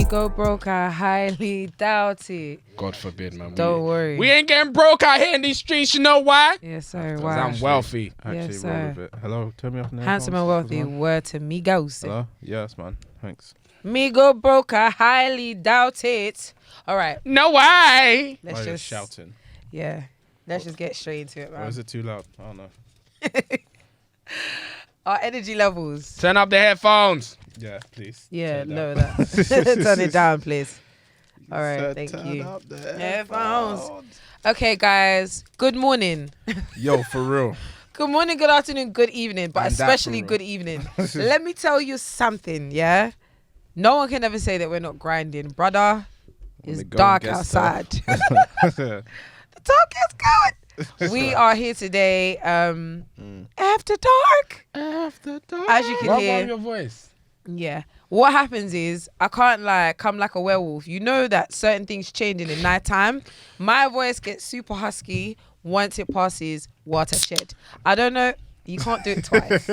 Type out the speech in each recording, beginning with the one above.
Me go broke, I highly doubt it. God forbid, man. Don't worry. We ain't getting broke out here in these streets, you know why? Yes, sir. Because Why? I'm wealthy. Yes, sir. Roll with it. Hello, turn me off now. Handsome and wealthy. Word to me goes. Hello? Yes, man. Thanks. Me go broke, I highly doubt it. All right. No way. Let's Why are you just shouting. Yeah. Let's just get straight into it, man. Or is it too loud? I don't know. Our energy levels. Turn up the headphones. Yeah, please. Yeah, Turn it lower down. that. Turn it down, please. All right, Said thank turn you. up the Headphones. Okay, guys. Good morning. Yo, for real. Good morning, good afternoon, good evening, but And that especially for real. good evening. Let me tell you something, yeah? No one can ever say that we're not grinding. Brother, When it's the going dark gets outside. tough. The dark is going. We are here today after dark. After dark. As you can Rub hear. on your voice. Yeah. What happens is I can't come like a werewolf. You know that certain things change in the nighttime. My voice gets super husky once it passes watershed. I don't know. You can't do it twice.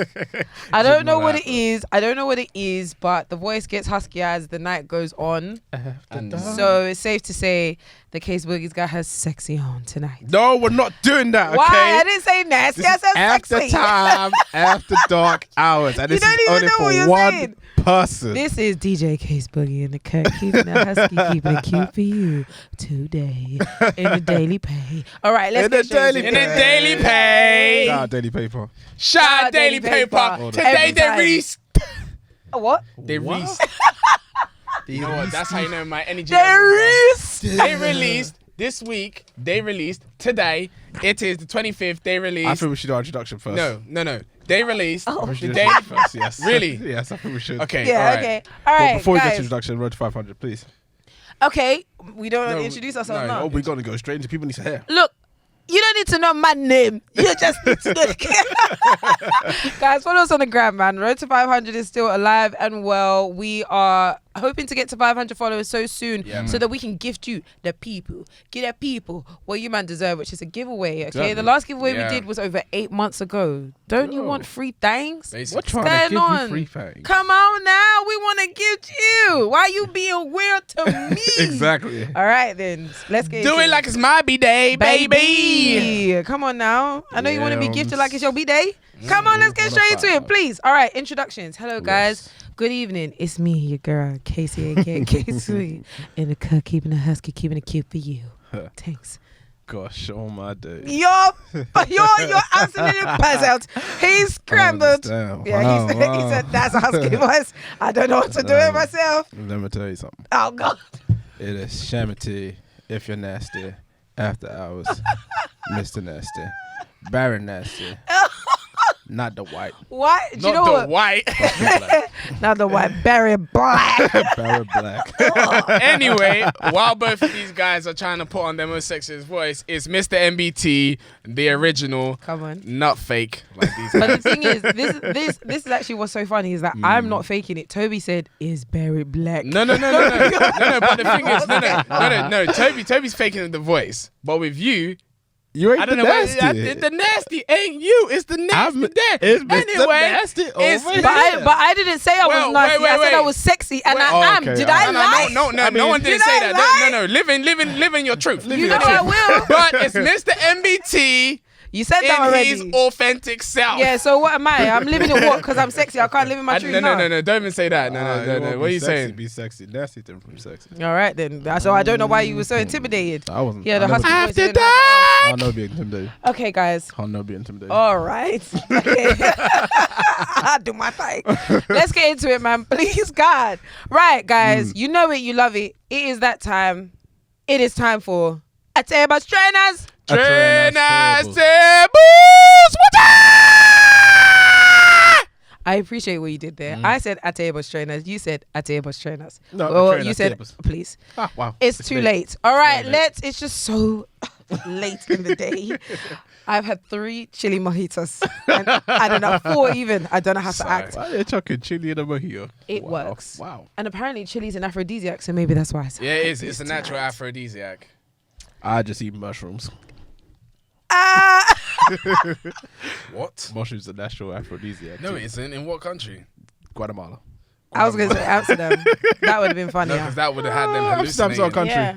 I don't know what it is. I don't know what it is, but the voice gets husky as the night goes on. After dark. So it's safe to say the Case Boogie's got her sexy on tonight. No, we're not doing that, okay? Why? I didn't say nasty. I said After sexy. time, after dark hours. And You this don't is even only know what for you're one saying. person. This is DJ Case Boogie in the cut, keeping it husky, keeping it cute for you today in the daily pay. All right, let's In get the straight daily into In it. the daily pay. Nah, daily paper. Shout out Daily Daily Paper. Paper. Today Every they time. released. What? They released. You know what? That's how you know my energy. They released this week. They released today. It is the 25th. They I released. think we should do our introduction first. No. They released. We should The do day. introduction first, yes. Really? Yes, I think we should. Okay. Yeah, all right. okay. All right, But before we get to guys. introduction, road to 500, please. Okay, we don't No, introduce ourselves Oh, now. we're going to go straight into people need to hear. Look, you don't need to know my name. You just need to know. Guys, follow us on the gram, man. Road to 500 is still alive and well. We are hoping to get to 500 followers so soon so that we can gift you the people. Give the people what you man deserve, which is a giveaway, okay? Exactly. The last giveaway Yeah. we did was over 8 months ago. Don't you Yo. want free things? Basically. We're trying going to give on? you free things. Come on now. We want to gift you. Why you being weird to me? Exactly. All right, then. Let's get Do into it like it's my B-day, baby. Come on now. I know you want to be Yeah, gifted like it's your B-day. Come on, let's get what straight a into it, fact. please. All right, introductions. Hello, guys. Good evening. It's me, your girl, Kesi, aka Kesi, in the cut, keeping it husky, keeping it cute for you. Thanks. Gosh, oh my day. You're absolutely puzzled. He's scrambled. understand. Yeah, Wow, he wow. said that's a husky voice. I don't know what to do with myself. Let me tell you something. Oh God. It is Shamity if you're nasty. After hours, Mr. Nasty. Baron Nasty. Not the white. What? Do you know Not the what? white. Not the white. Barry Black. Baron Black. Anyway, while both of these guys are trying to put on their most sexiest voice, it's Mr. MBT, the original, Come on. not fake like these But guys. the thing is, this is actually what's so funny is that I'm not faking it. Toby said, "Is Barry Black?" No. But the thing is, no. Toby's faking the voice, but with you, You ain't I don't the know. nasty. The nasty ain't you. It's the nasty there. It's Mr. Anyway, Nasty over it's here. But I didn't say I was Well, nasty. wait, I said I wait. was sexy, and Wait, I am. okay, Did I lie? No one didn't Did say I that. lie? No. Living your truth. You know I will. But it's Mr. MBT You said that in already. his authentic self. Yeah. So what am I? I'm living in what? Because I'm sexy. I can't live in my truth now. No. Don't even say that. No. What are you saying? Be sexy. Nasty different from sexy. All right then. So I don't know why you were so intimidated. I wasn't. Yeah, the I'll husky never- voice. you After didn't have- that. I'll never be intimidated. Okay, guys. I'll never be intimidated. All right. Okay. I'll do my thing. Let's get into it, man. Please, God. Right, guys. You know it. You love it. It is that time. It is time for a table trainers. Trainers, tables. tables, I appreciate what you did there. I said at tables trainers. You said at tables trainers. No, well, trainers, you said tables. please. Ah, wow. It's too late. All right, late. it's just so late in the day. I've had 3 chili mojitos. And I don't know, 4 even. I don't know how to act. Why are you chucking chili in a mojito? It Wow. works. Wow. And apparently chili's an aphrodisiac, so maybe that's why I said Yeah, it is. this It's a natural tonight. aphrodisiac. I just eat mushrooms. What? Mushrooms are natural aphrodisiac. No, too. it isn't. In what country? Guatemala. I was going to say Amsterdam. That would have been funny. No, because that would have had them Amsterdam's our hallucinating. country. Yeah.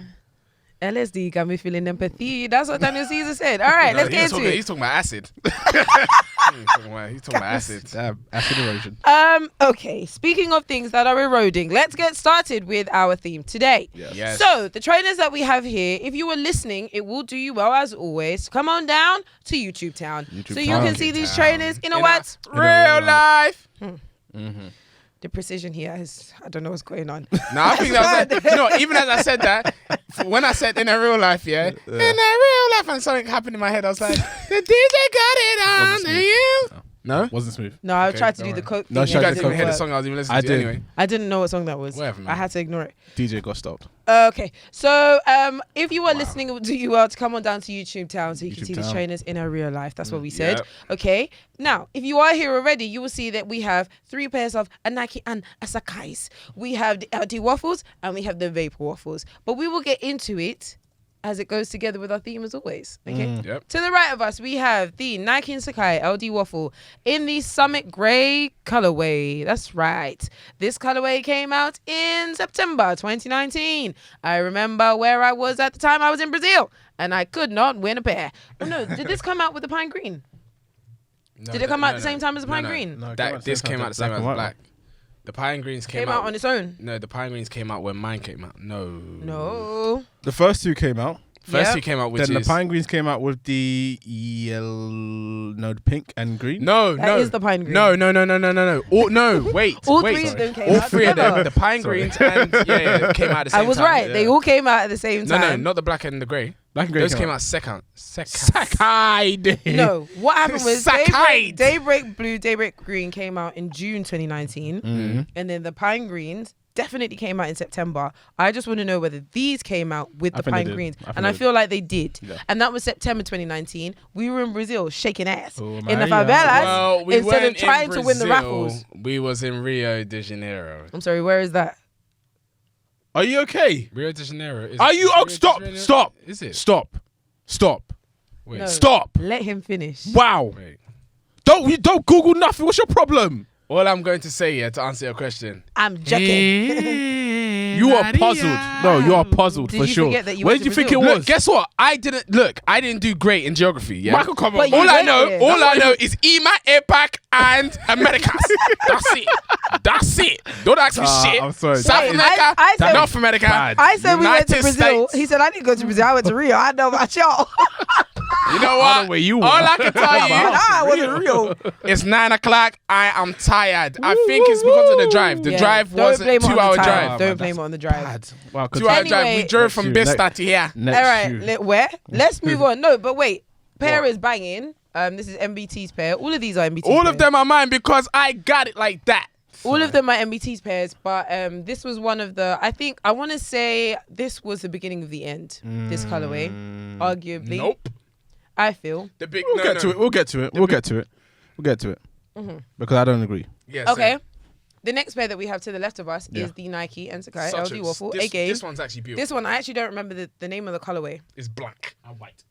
LSD got me feeling empathy. That's what Daniel Caesar said. All right, let's get into it. He's talking about acid. He's talking about acid. Damn, acid erosion. Okay, speaking of things that are eroding, let's get started with our theme today. Yes. So, the trainers that we have here, if you were listening, it will do you well as always. Come on down to YouTube Town. So you can see these trainers in a what? Real life. The precision here is, I don't know what's going on. No, I think that was, you know, even as I said that, when I said in a real life, in a real life, and something happened in my head, I was like, the DJ got it on you. No? Wasn't smooth. No, I tried to do the coke thing. No, You guys didn't Coke hear the work. song I was even listening I to did. anyway. I didn't know what song that was. Whatever, man. I had to ignore it. DJ got stopped. Okay, so if you are listening, it would do you well to come on down to YouTube Town so you can YouTube see these Town. trainers in our real life. That's what we said. Yep. Okay, now if you are here already, you will see that we have 3 pairs of a Nike and a Sacai's. We have the LD Waffles and we have the Vapor Waffles. But we will get into it as it goes together with our theme as always. Okay. Yep. To the right of us, we have the Nike and Sakai LD Waffle in the Summit Grey colorway. That's right. This colorway came out in September 2019. I remember where I was at the time. I was in Brazil and I could not win a pair. Oh no, did this come out with the pine green? No, Did it come out at the same time as the pine no. green? No, This came out the same as black. The pine greens Came out on its own. No, the pine greens came out when mine came out. No. The first 2 came out. First Yep. two came out, which Then is the pine greens came out with the the pink and green. No, That is the pine green. No. All, no, wait. All wait. 3 of them came All out 3 of together. them, the pine greens and came out at the same I time. was right. Yeah. They all came out at the same time. No, not the black and the grey. Black and grey Those came out second. Sakai. No, what happened was Sakai. Daybreak Blue, Daybreak Green came out in June 2019, and then the Pine Greens definitely came out in September. I just want to know whether these came out with I the think they Pine did. Greens, I think and they I did. feel like they did. Yeah. And that was September 2019. We were in Brazil shaking ass Oh, in the Maria. favelas Well, we instead of weren't in trying to win the Brazil. raffles. We was in Rio de Janeiro. I'm sorry, where is that? Are you okay? Rio de Janeiro. Are you? Rio de Stop! Janeiro? Stop! Is it? Stop! Stop! Wait. No. Stop! Let him finish. Wow! Wait. Don't Google nothing. What's your problem? All I'm going to say here to answer your question. I'm joking. You are puzzled. No, you are puzzled Did for you sure. forget that you Where went did you to think it Brazil? was? Look, guess what? I didn't do great in geography. Yeah. Michael, come But on. you All I went know, there. all I know is EMA, APAC, and Americas. That's it. Don't ask me shit. I'm sorry. South Wait, America, I said- North America. Bad. I said we went to United Brazil. States. He said I didn't go to Brazil. I went to Rio. I know about y'all. You know I what? know where you All were. I can tell I wasn't real. you, it's 9 o'clock. I am tired. I think it's because of the drive. The Yeah, drive don't was a blame it on the 2-hour time. drive. Don't blame it on the drive. Bad. Wow, 2-hour drive. We Anyway- drove from Next Bista to here. Next All right, shoe. where? Let's move on. No, but wait. Pair What? is banging. This is MBT's pair. All of these are MBT's All pairs. of them are mine because I got it like that. All of them are MBT's pairs, but this was one of the. I want to say this was the beginning of the end. This colorway, arguably. Nope. I feel. The big. We'll get to it. We'll get to it. We'll get to it. We'll get to it. Because I don't agree. Yes. Okay. The next pair that we have to the left of us Yeah. is the Nike and Sakai LD Waffle. This Again, one's actually beautiful. this one I actually don't remember the name of the colorway. It's black and white.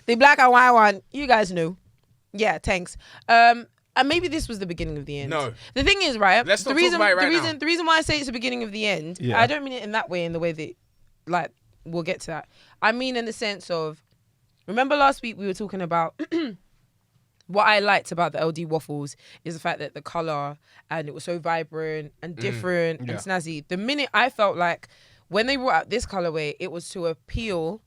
The black and white one, you guys knew. Yeah, thanks. And maybe this was the beginning of the end. No. The thing is, right? Let's the not talk reason, about it right the reason, now. the reason why I say it's the beginning of the end, Yeah. I don't mean it in that way, in the way that, like, we'll get to that. I mean in the sense of, remember last week we were talking about what I liked about the LD waffles is the fact that the color and it was so vibrant and different and Yeah. snazzy. The minute I felt like when they brought out this colorway, it was to appeal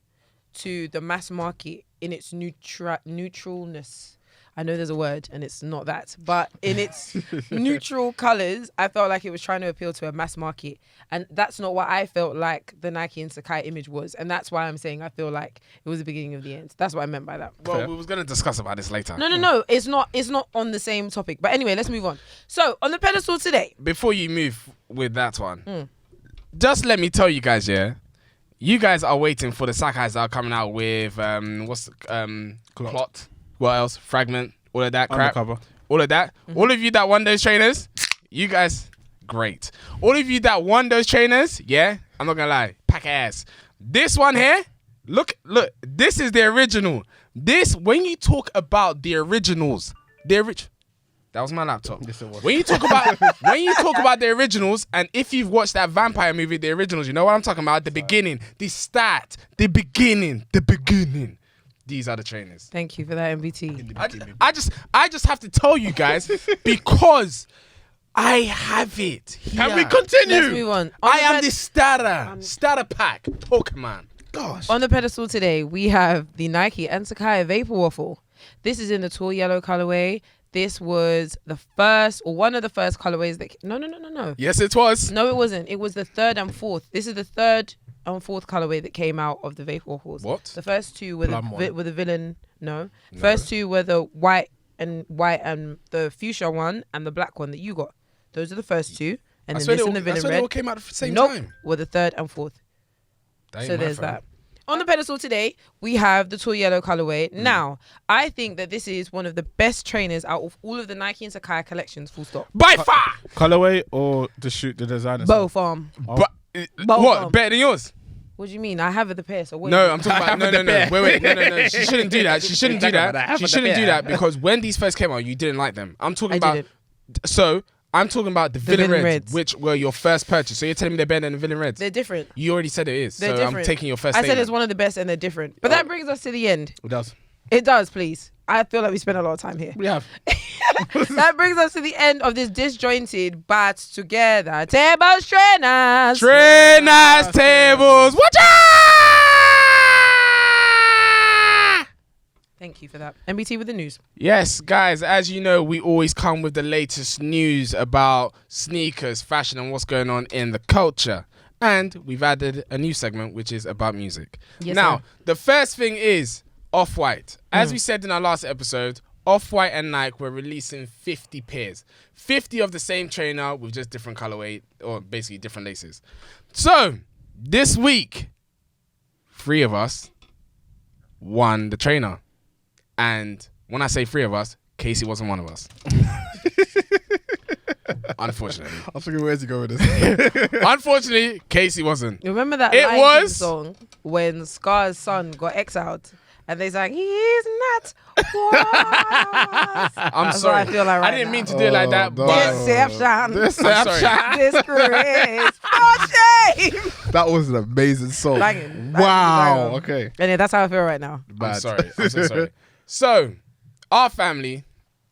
to the mass market in its neutralness. I know there's a word and it's not that, but in its neutral colors, I felt like it was trying to appeal to a mass market. And that's not what I felt like the Nike and Sakai image was. And that's why I'm saying I feel like it was the beginning of the end. That's what I meant by that. Well, Fair. we was gonna discuss about this later. No. It's not on the same topic. But anyway, let's move on. So on the pedestal today. Before you move with that one, just let me tell you guys, yeah, you guys are waiting for the Sakais that are coming out with Clot. What else? Fragment. All of that crap. Undercover. All of that. All of you that won those trainers, you guys, great. All of you that won those trainers, yeah, I'm not gonna lie, pack ass. This one here, look, this is the original. This, when you talk about the originals, That was my laptop. Yes, it was. When you talk about the originals, and if you've watched that vampire movie, the originals, you know what I'm talking about. The beginning, the start, the beginning. These are the trainers. Thank you for that, MBT. I just have to tell you guys because I have it. Can we here. continue? Let's move on. I am the starter pack Pokemon. Gosh. On the pedestal today, we have the Nike and Sacai Vapor Waffle. This is in the tall yellow colorway. This was the first, or one of the first colorways that... No. Yes, it was. No, it wasn't. It was the third and fourth. This is the third and fourth colorway that came out of the Vapor Waffles. What? The first two were Plum one. the villain... No. First two were the white and the fuchsia one and the black one that you got. Those are the first two. And then this and the villain they red. all came out at the same Nope. time. Were the third and fourth. That ain't So my there's fault. that. On the pedestal today, we have the tall yellow colorway. Now, I think that this is one of the best trainers out of all of the Nike and Sakai collections, full stop. By far. Colorway or the designer? Both, Oh. But Both what? of 'em. Better than yours? What do you mean? I have the pair, so what? No, I'm talking about no. Wait, no. She shouldn't do that. She shouldn't do Talk about that. that. She shouldn't do that because when these first came out, you didn't like them. I'm talking I about. didn't. So I'm talking about the Villain Villain Reds, Reds. which were your first purchase. So you're telling me they're better than the Villain Reds? They're different. You already said it is. They're so different. I'm taking your first I said statement. it's one of the best and they're different. But that brings us to the end. It does. It does, please. I feel like we spent a lot of time here. We have. That brings us to the end of this disjointed but together tables trainers. Trainers, tables, watch out! Thank you for that. MBT with the news. Yes, guys, as you know, we always come with the latest news about sneakers, fashion, and what's going on in the culture. And we've added a new segment, which is about music. Yes, now, sir. the first thing is Off-White. As we said in our last episode, Off-White and Nike were releasing 50 pairs. 50 of the same trainer with just different colorway, or basically different laces. So, this week, 3 of us won the trainer. And when I say 3 of us, Kesi wasn't one of us. Unfortunately. I was thinking, where's he going with this? Unfortunately, Kesi wasn't. You remember that It Lion King was- song when Scar's son got exiled and they sang, he's not one of us. I'm That's sorry. what I feel like right I didn't now. mean to do it like that, Oh, but no. Deception. I'm sorry. Disgrace. For shame. That was an amazing song. Banging. Wow. Banging. Okay. And yeah, that's how I feel right now. I'm Bad. sorry. I'm so sorry. So, our family,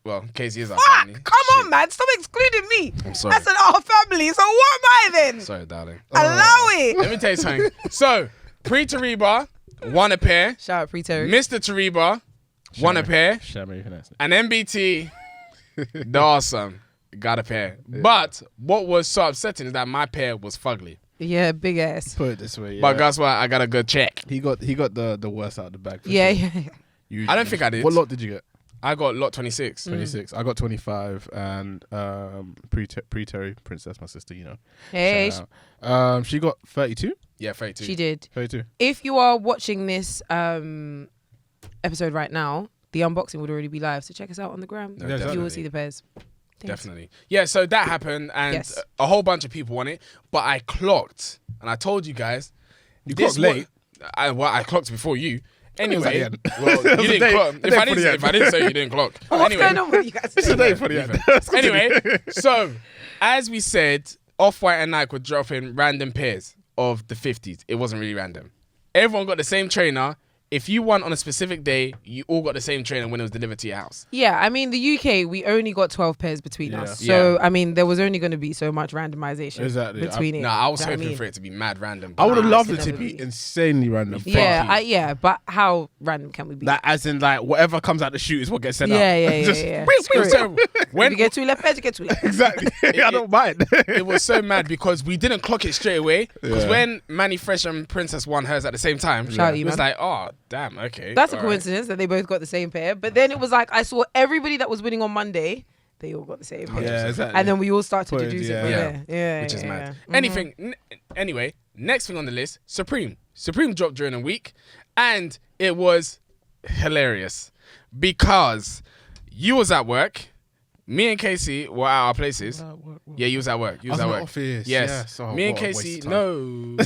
well, Casey is our Fuck! family. Come on, man. Stop excluding me. I'm sorry. I said our family. So what am I then? Sorry, darling. Allow it. Let me tell you something. So, Pre-Tariba won a pair. Shout out Pre-Terry. Mr. Tariba won a pair. Shammy, finesse. And MBT, the awesome, got a pair. But what was so upsetting is that my pair was fugly. Yeah, big ass. Put it this way. Yeah. But guess what? I got a good check. he got the worst out of the bag. for Yeah, sure. yeah. You- I don't think I did. What lot did you get? I got lot 26. 26. I got 25 and pre-Terry Princess, my sister, you know. Hey, Shout out. She got 32. Yeah, 32. she did. 32. If you are watching this episode right now, the unboxing would already be live. So check us out on the gram. No, Yeah, You will definitely. see the pairs. Thanks. Definitely. Yeah, so that happened and Yes. a whole bunch of people won it. But I clocked, and I told you guys. You this clocked late. I clocked before you. Anyway, at the end. well, you didn't day- clock. the If day I for the didn't, end. if I didn't say you didn't clock. What's Anyway, going on with you guys? It's a day for the Leave end. it. Anyway, so as we said, Off-White and Nike were dropping random pairs of the 50s. It wasn't really random. Everyone got the same trainer. If you won on a specific day, you all got the same trainer when it was delivered to your house. Yeah, I mean, the UK, we only got 12 pairs between Yeah. us. So, Yeah. I mean, there was only going to be so much randomization Exactly. between it. Nah, I was Do you know what hoping mean? for it to be mad random. I would have Nah, loved it's it to never be be. insanely random. Yeah. Yeah, but how random can we be? Like, as in, like, whatever comes out the shoot is what gets sent out. Yeah. Just- yeah. It was terrible. If When you get 2 left pairs, you get 2 left. Exactly. I don't mind. it was so mad because we didn't clock it straight away. Because Yeah. when Manny Fresh and Princess won hers at the same time, Shout out it you, was man. like, oh, damn, okay. That's a all right. coincidence that they both got the same pair. But then it was like, I saw everybody that was winning on Monday, they all got the same pair. Yeah, exactly. And then we all started Put it- deducing yeah. from Yeah. there. Yeah, Which is yeah, mad. yeah. Anyway, next thing on the list, Supreme. Supreme dropped during a week, and it was hilarious because you was at work, me and Casey were at our places. Yeah, you was at work. You was I at was in work. the office, Yes. yes. Oh, me and what a waste Casey. of time. No.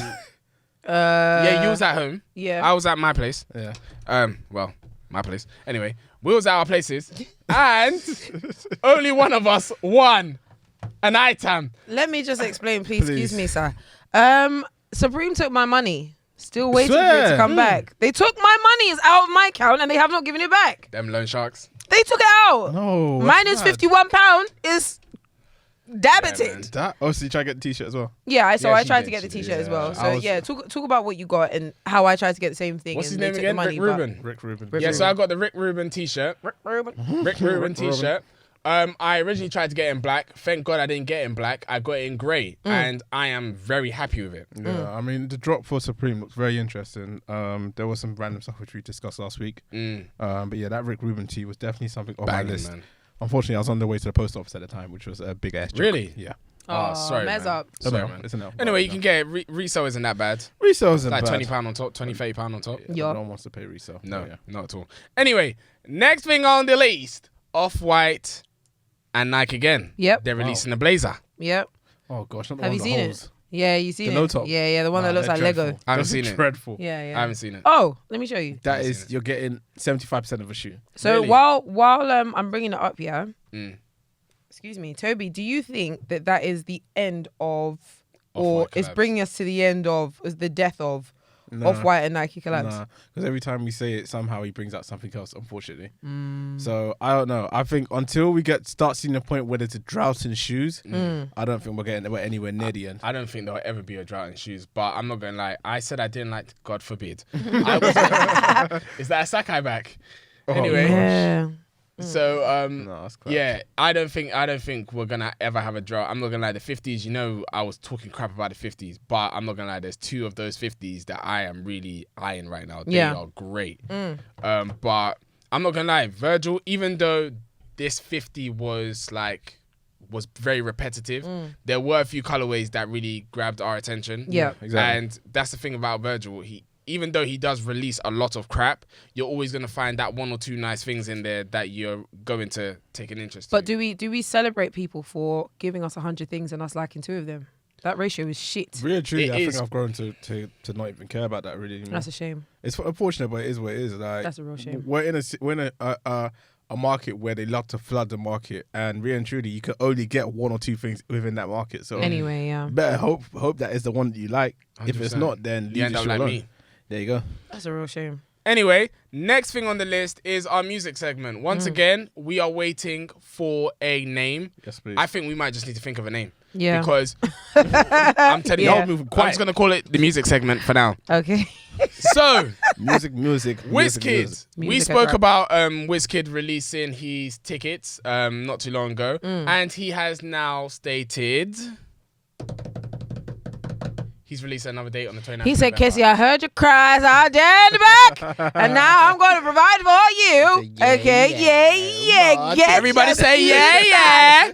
Yeah, you was at home. Yeah. I was at my place. Yeah. Well, my place. Anyway, We was at our places, and only one of us won an item. Let me just explain, please. Excuse me, sir. Supreme took my money. Still waiting for it to come back. They took my money. It's out of my account, and they have not given it back. Them loan sharks. They took it out. No. Minus £51 is debited. That. Oh, so you try to get the t-shirt as well? Yeah, so Yeah, I she tried did, to get the she did. t-shirt as well. Yeah, So talk about what you got and how I tried to get the same thing. What's his and they name took again? the money, Rick Rubin. Rick Rubin. Rick Yeah, Rubin. so I got the Rick Rubin t-shirt. Rick Rubin. Rick Rubin t-shirt. I originally tried to get it in black. Thank God I didn't get it in black. I got it in grey, and I am very happy with it. Yeah, I mean, the drop for Supreme looks very interesting. There was some random stuff which we discussed last week. But yeah, that Rick Rubin tee was definitely something on Banging, my list. man. Unfortunately, I was on the way to the post office at the time, which was a big ass joke. Really? Yeah. Oh, sorry, mess man. up. Sorry, man. It's an L. Anyway, you can get it. Resale isn't that bad. Resale isn't Like bad. £20 on top, £30 on top. Yeah. No one wants to pay resale. No, Yeah. not at all. Anyway, next thing on the list, Off-White and Nike again. Yep. They're releasing a blazer. Yep. Oh gosh, not the Have one you with seen the it? holes. Yeah, you seen The it? low top? Yeah, the one that looks They're like dreadful. Lego. I haven't Those seen are it. Dreadful. Yeah, I yeah. haven't seen it. Oh, let me show you. That I've is, seen it. you're getting 75% of a shoe. So Really? while I'm bringing it up, yeah. Mm. Excuse me, Toby. Do you think that is the end of, or Off-White it's collabs. bringing us to the end of, is the death of Nah. Off-White and Nike collabs? Nah, because every time we say it, somehow he brings out something else, unfortunately. Mm. So I don't know. I think until we start seeing the point where there's a drought in shoes, I don't think we're anywhere near the end. I don't think there'll ever be a drought in shoes, but I'm not going to lie. I said I didn't like, God forbid. Is that a Sakai back? Anyway. Yeah. So No, that's crap. yeah, I don't think we're gonna ever have a drought. I'm not gonna lie, the 50s, you know, I was talking crap about the 50s, but I'm not gonna lie, there's two of those 50s that I am really eyeing right now. They Yeah. are great. But I'm not gonna lie, Virgil, even though this 50 was very repetitive, there were a few colorways that really grabbed our attention. Yeah. Exactly. And that's the thing about Virgil. Even though he does release a lot of crap, you're always going to find that one or two nice things in there that you're going to take an interest But in. do we celebrate people for giving us 100 things and us liking 2 of them? That ratio is shit. Really, truly, It I is. think I've grown to not even care about that really anymore. That's a shame. It's unfortunate, but it is what it is. Like, That's a real shame. We're in a market where they love to flood the market, and really and truly, you can only get one or two things within that market. So Anyway, yeah. better hope that is the one that you like. If it's 100%. not, then leave You end the up shit like alone. me. There you go. That's a real shame. Anyway, next thing on the list is our music segment. Once again, we are waiting for a name. Yes, please. I think we might just need to think of a name. Yeah. Because I'm telling Yeah. you, I'm just going to call it the music segment for now. Okay. So, music. WizKid. We Music spoke rap. about WizKid releasing his tickets not too long ago, and he has now stated he's released another date on the 29th. He said, November. Kesi, I heard your cries all day in the back, and now I'm going to provide for you. Yeah, Okay, yeah. Get Everybody your- say yeah.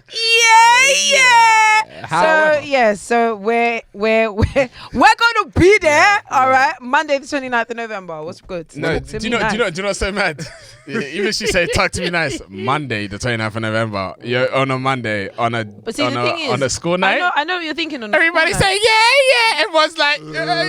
Yeah. So we're going to be there. All right, Monday the 29th of November. What's good? No, Talk to do you me know? nice. Do you know what's so mad? Even she said, "Talk to me nice." Monday, the 29th of November. You're on a Monday on a But see, on the a thing is, on a school night. I know what you're thinking on the Everybody school say night. yeah. Everyone's like yeah. No,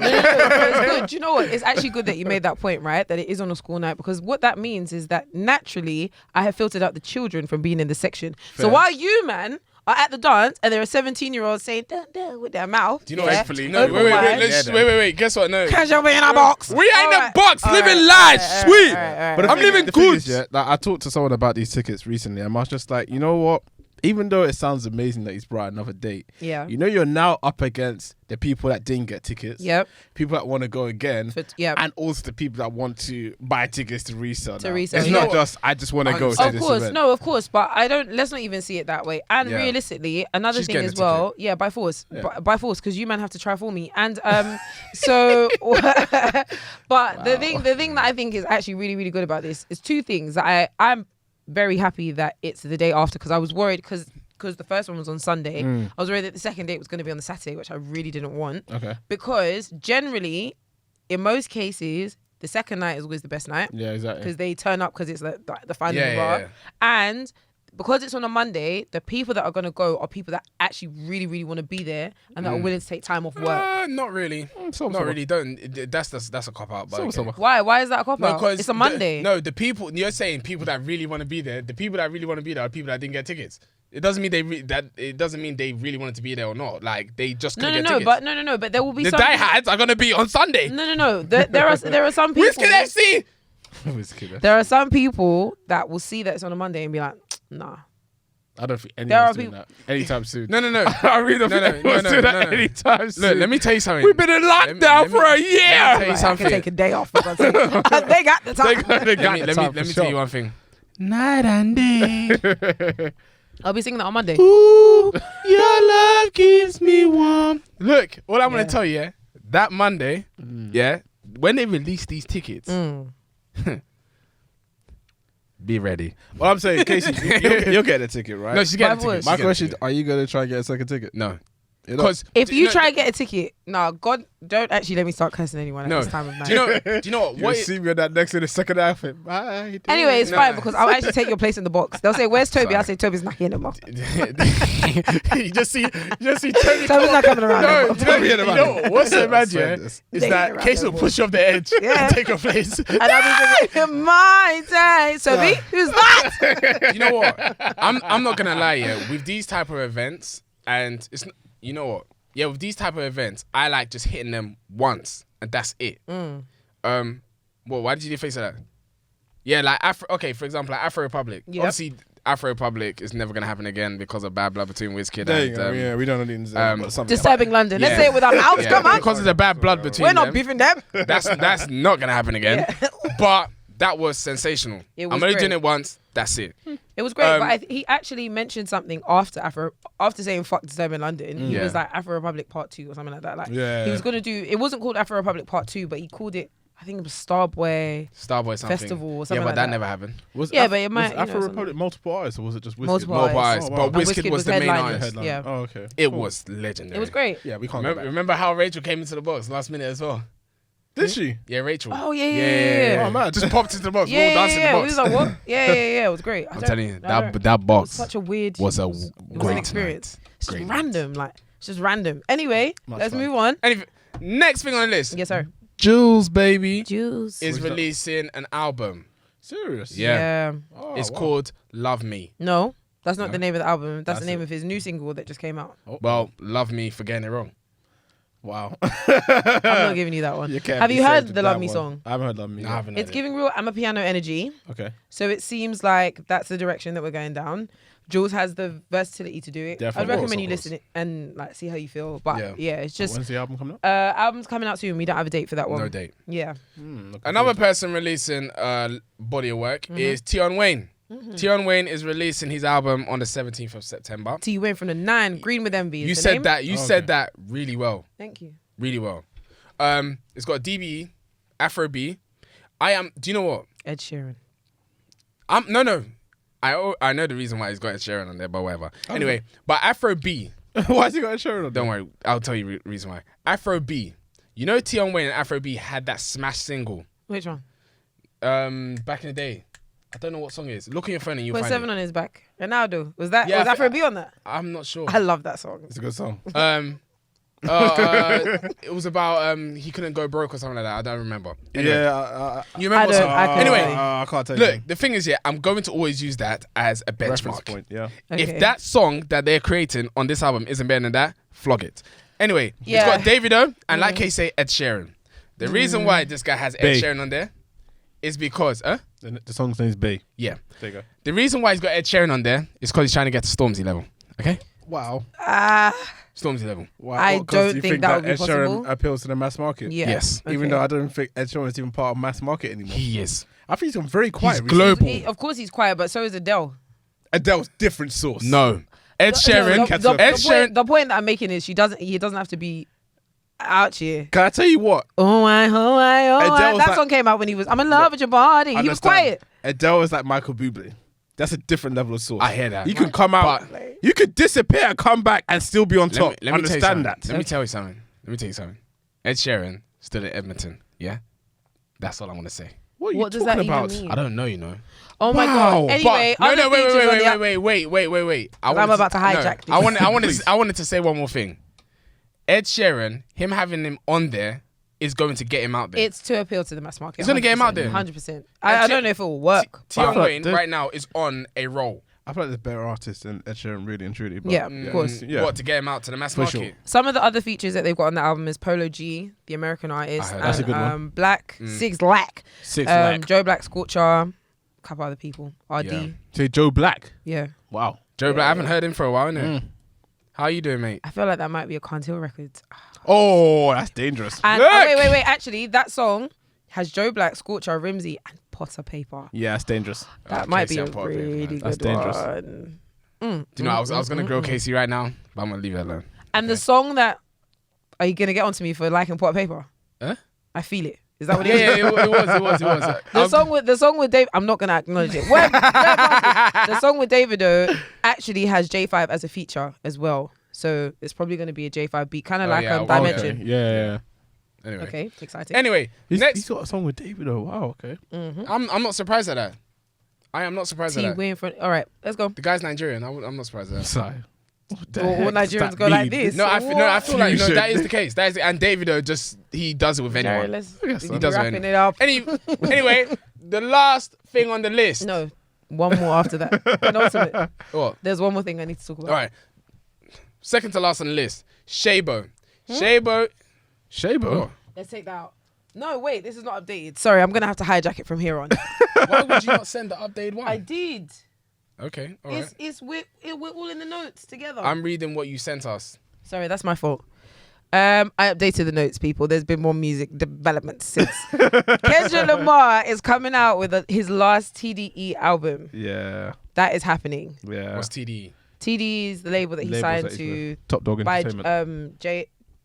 it's good. Do you know what? It's actually good that you made that point, right? That it is on a school night, because what that means is that naturally I have filtered out the children from being in the section. So while you, man, are at the dance and there are 17-year-olds saying "Duh," with their mouth. Do you know? yeah, Hopefully, no. open Wait. wide. Wait. Guess what? No. Cause you'll be in a box. We are in the Alright. box, Alright, living life, alright, sweet. alright. But I'm living the thing good. is, yeah, like, I talked to someone about these tickets recently, and I was just like, you know what? Even though it sounds amazing that he's brought another date, Yeah. you know, you're now up against the people that didn't get tickets, Yep. people that want to go again, Yep. and also the people that want to buy tickets to resell. To now. resell, It's yeah. not just I just want to go to Of this course, event. no, of course, but let's not even see it that way. And Yeah. realistically, another She's thing getting as a well, yeah, by force, Yeah. by force, because you man have to try for me. And so, but the thing that I think is actually really, really good about this is 2 things. That I'm very happy that it's the day after, because I was worried because the first one was on Sunday. I was worried that the second date was going to be on the Saturday, which I really didn't want. Okay. Because generally, in most cases, the second night is always the best night. Yeah, exactly. Because they turn up because it's the final Yeah, bar. yeah. And because it's on a Monday, the people that are going to go are people that actually really, really want to be there and that are willing to take time off work. Not really. Not really. That's a cop out. But Why? Why is that a cop out? Because it's a Monday. The people you're saying people that really want to be there. The people that really want to be there are people that didn't get tickets. It doesn't mean it doesn't mean they really wanted to be there or not. Like they just couldn't get tickets. But there will be the some diehards are gonna be on Sunday. No. There are some people. Whiskey FC. There are some people that will see that it's on a Monday and be like, nah. I don't think anyone's doing that anytime soon. No. I really don't think anyone's doing that anytime soon. Look, let me tell you something. We've been in lockdown for a year. Let me tell you something. I can take a day off. For God's sake. They got the time. Let me tell you one thing. Night and day. I'll be singing that on Monday. Ooh, your love keeps me warm. Look, all I'm gonna tell you, that Monday, when they release these tickets, be ready. Well, I'm saying, Kesi, you'll get a ticket, right? No, she's getting a ticket. My question is, are you going to try and get a second ticket? No. Because if you try and get a ticket, God, don't actually let me start cursing anyone at this time of night. Do you know what? You'll see me on that next in the second outfit. Bye. Anyway, it's fine because I'll actually take your place in the box. They'll say, "Where's Tobi?" I'll say, "Tobi's not here no more." you just see Tobi. Tobi's not coming around. No, you know what's so mad, is that Kesi will push you off the edge and take your place. And I'll be thinking, my day. Tobi, who's that? You know what? I'm not gonna lie, with these type of events, and it's you know what? Yeah, with these type of events, I like just hitting them once and that's it. Well, why did you face that? Yeah, like for example, like Afro Republic. Yep. Obviously, Afro Republic is never gonna happen again because of bad blood between Wizkid and we don't need Disturbing London. Let's say it with our mouths. Come on, because of the bad blood between we're not beefing them. That's not gonna happen again. But that was sensational. I'm only doing it once. That's it. It was great, but he actually mentioned something after saying "fuck Disturbing London." He was like Afro Republic Part 2 or something like that. Like he was gonna do. It wasn't called Afro Republic Part 2, but he called it. I think it was Starboy something. Festival or something. Yeah, but like that never happened. But it might. Was Afro Republic multiple artists, or was it just Wizkid? Multiple artists. Oh, wow. But Wizkid was the main artist. Yeah. Oh, okay. It was legendary. It was great. Yeah, we can't remember how Rachel came into the box last minute as well. Did she? Yeah, Rachel. Oh yeah. Oh man, just popped into the box. We all danced in the box. We was like, what? Yeah. It was great. I'm telling you, that box was such a weird. Was a great experience. It's just random, it's just random. Anyway, let's move on. Next thing on the list. Yes, sir. Jules, baby. Jules is releasing an album. Serious? Yeah. It's called Love Me. No, that's not the name of the album. That's the name of his new single that just came out. Well, Love Me for getting it wrong. Wow. I'm not giving you that one. Have you heard the Love Me song? I haven't heard Love Me. No, I haven't. It's giving real Amapiano energy. Okay. So it seems like that's the direction that we're going down. Jules has the versatility to do it. Definitely. I'd recommend you listen it and see how you feel. But yeah, it's just. When's the album coming up? Album's coming out soon. We don't have a date for that one. No date. Yeah. Another person releasing body of work is Tion Wayne. Tion Wayne is releasing his album on the 17th of September. T Wayne from the 9, Green with Envy. You said that. You said that really well. Thank you. Really well. It's got DBE, Afro B. Do you know what? Ed Sheeran. No. I know the reason why he's got Ed Sheeran on there, but whatever. Okay. Anyway, but Afro B. Why's he got Ed Sheeran on there? Don't worry. I'll tell you the reason why. Afro B. You know Tion Wayne and Afro B had that smash single. Which one? Back in the day. I don't know what song it is. Look on your phone and you'll find 7 it. on his back. Ronaldo. Was Afro B on that? I'm not sure. I love that song. It's a good song. It was about he couldn't go broke or something like that. I don't remember. Anyway, you remember what song? Anyway, I can't tell you. Look, the thing is, I'm going to always use that as a benchmark. Point, yeah. Okay. If that song that they're creating on this album isn't better than that, flog it. Anyway, it's got Davido and like Kay say, Ed Sheeran. The reason why this guy has Ed Sheeran on there is because the song's name is Bay. Yeah. There you go. The reason why he's got Ed Sheeran on there is because he's trying to get to Stormzy level. Okay? Wow. Stormzy level. Wow. I don't think that would be Ed possible. Sheeran appeals to the mass market. Yeah. Yes. Okay. Even though I don't think Ed Sheeran is even part of mass market anymore. He is. I think he's gone very quiet. He's global. Of course he's quiet, but so is Adele. Adele's different source. No. Ed Sheeran. The point that I'm making is he doesn't have to be out here. Can I tell you what? That song came out when he was I'm in love with your body. He was quiet. Adele is like Michael Bublé. That's a different level of source. I hear that. You can come out, you could disappear and come back and still be on top. Let me understand that. Let me tell you something. Ed Sheeran stood at Edmonton. Yeah? That's all I'm going to say. What are you What does talking that about? even mean? I don't know, you know. Oh my Wow. god. Anyway, But, other features on the app- wait. I'm about to hijack this. I wanted to say one more thing. Ed Sheeran, him having him on there is going to get him out there. It's to appeal to the mass market. It's gonna get him out there. 100%. I don't know if it will work. Tion But- Wayne right now is on a roll. I feel like there's better artists than Ed Sheeran, really and truly. But Yeah, of course. Yeah. What, to get him out to the mass For market? sure. Some of the other features that they've got on the album is Polo G, the American artist, I heard and That's a good one. Black, Six Lack, Six Lack. Joe Black, Scorcher, a couple other people, RD. Yeah. Say Joe Black. Yeah. Wow. Joe Black, I haven't heard him for a while, innit? How you doing, mate? I feel like that might be a Cartel Records. Oh, that's dangerous. And Look! wait. Actually, that song has Joe Black, Scorcher, Rimsey, and Potter Paper. Yeah, that's dangerous. That might be Kesi a and Potter Paper, really man. good That's dangerous. one. Do you know, I was going to grill Kesi right now, but I'm going to leave it alone. And the song that, are you gonna get onto me for liking Potter Paper? Huh? I feel it. Is that what it Yeah, is? it was. The song with Dave. I'm not gonna acknowledge it. The song with Davido actually has J5 as a feature as well, so it's probably gonna be a J5 beat, kind of like yeah, Dimension. Okay. Yeah. Anyway. Okay, exciting. Anyway, He's next. got a song with David. Oh, wow. Okay. I'm not surprised at that. I am not surprised at T that. Win for. All right, let's go. The guy's Nigerian. I'm not surprised at that. Sorry. All Nigerians go like this. No, I feel like Fusion. that is the case. And Davido he does it with Sorry, anyone. let's He does it wrapping with it up. Anyway, the last thing on the list. No, one more after that. Penultimate. What? There's one more thing I need to talk about. All right. Second to last on the list. Shabo. Shabo. Shabo. Let's take that out. No, wait, this is not updated. Sorry, I'm gonna have to hijack it from here on. Why would you not send the updated one? I did. Okay. All right. We're all in the notes together. I'm reading what you sent us. Sorry, that's my fault. I updated the notes, people. There's been more music development since. Kendrick Lamar is coming out with his last TDE album. Yeah. That is happening. Yeah. What's TDE? TDE is the label that he Labels signed that he's to Top Dog by Entertainment.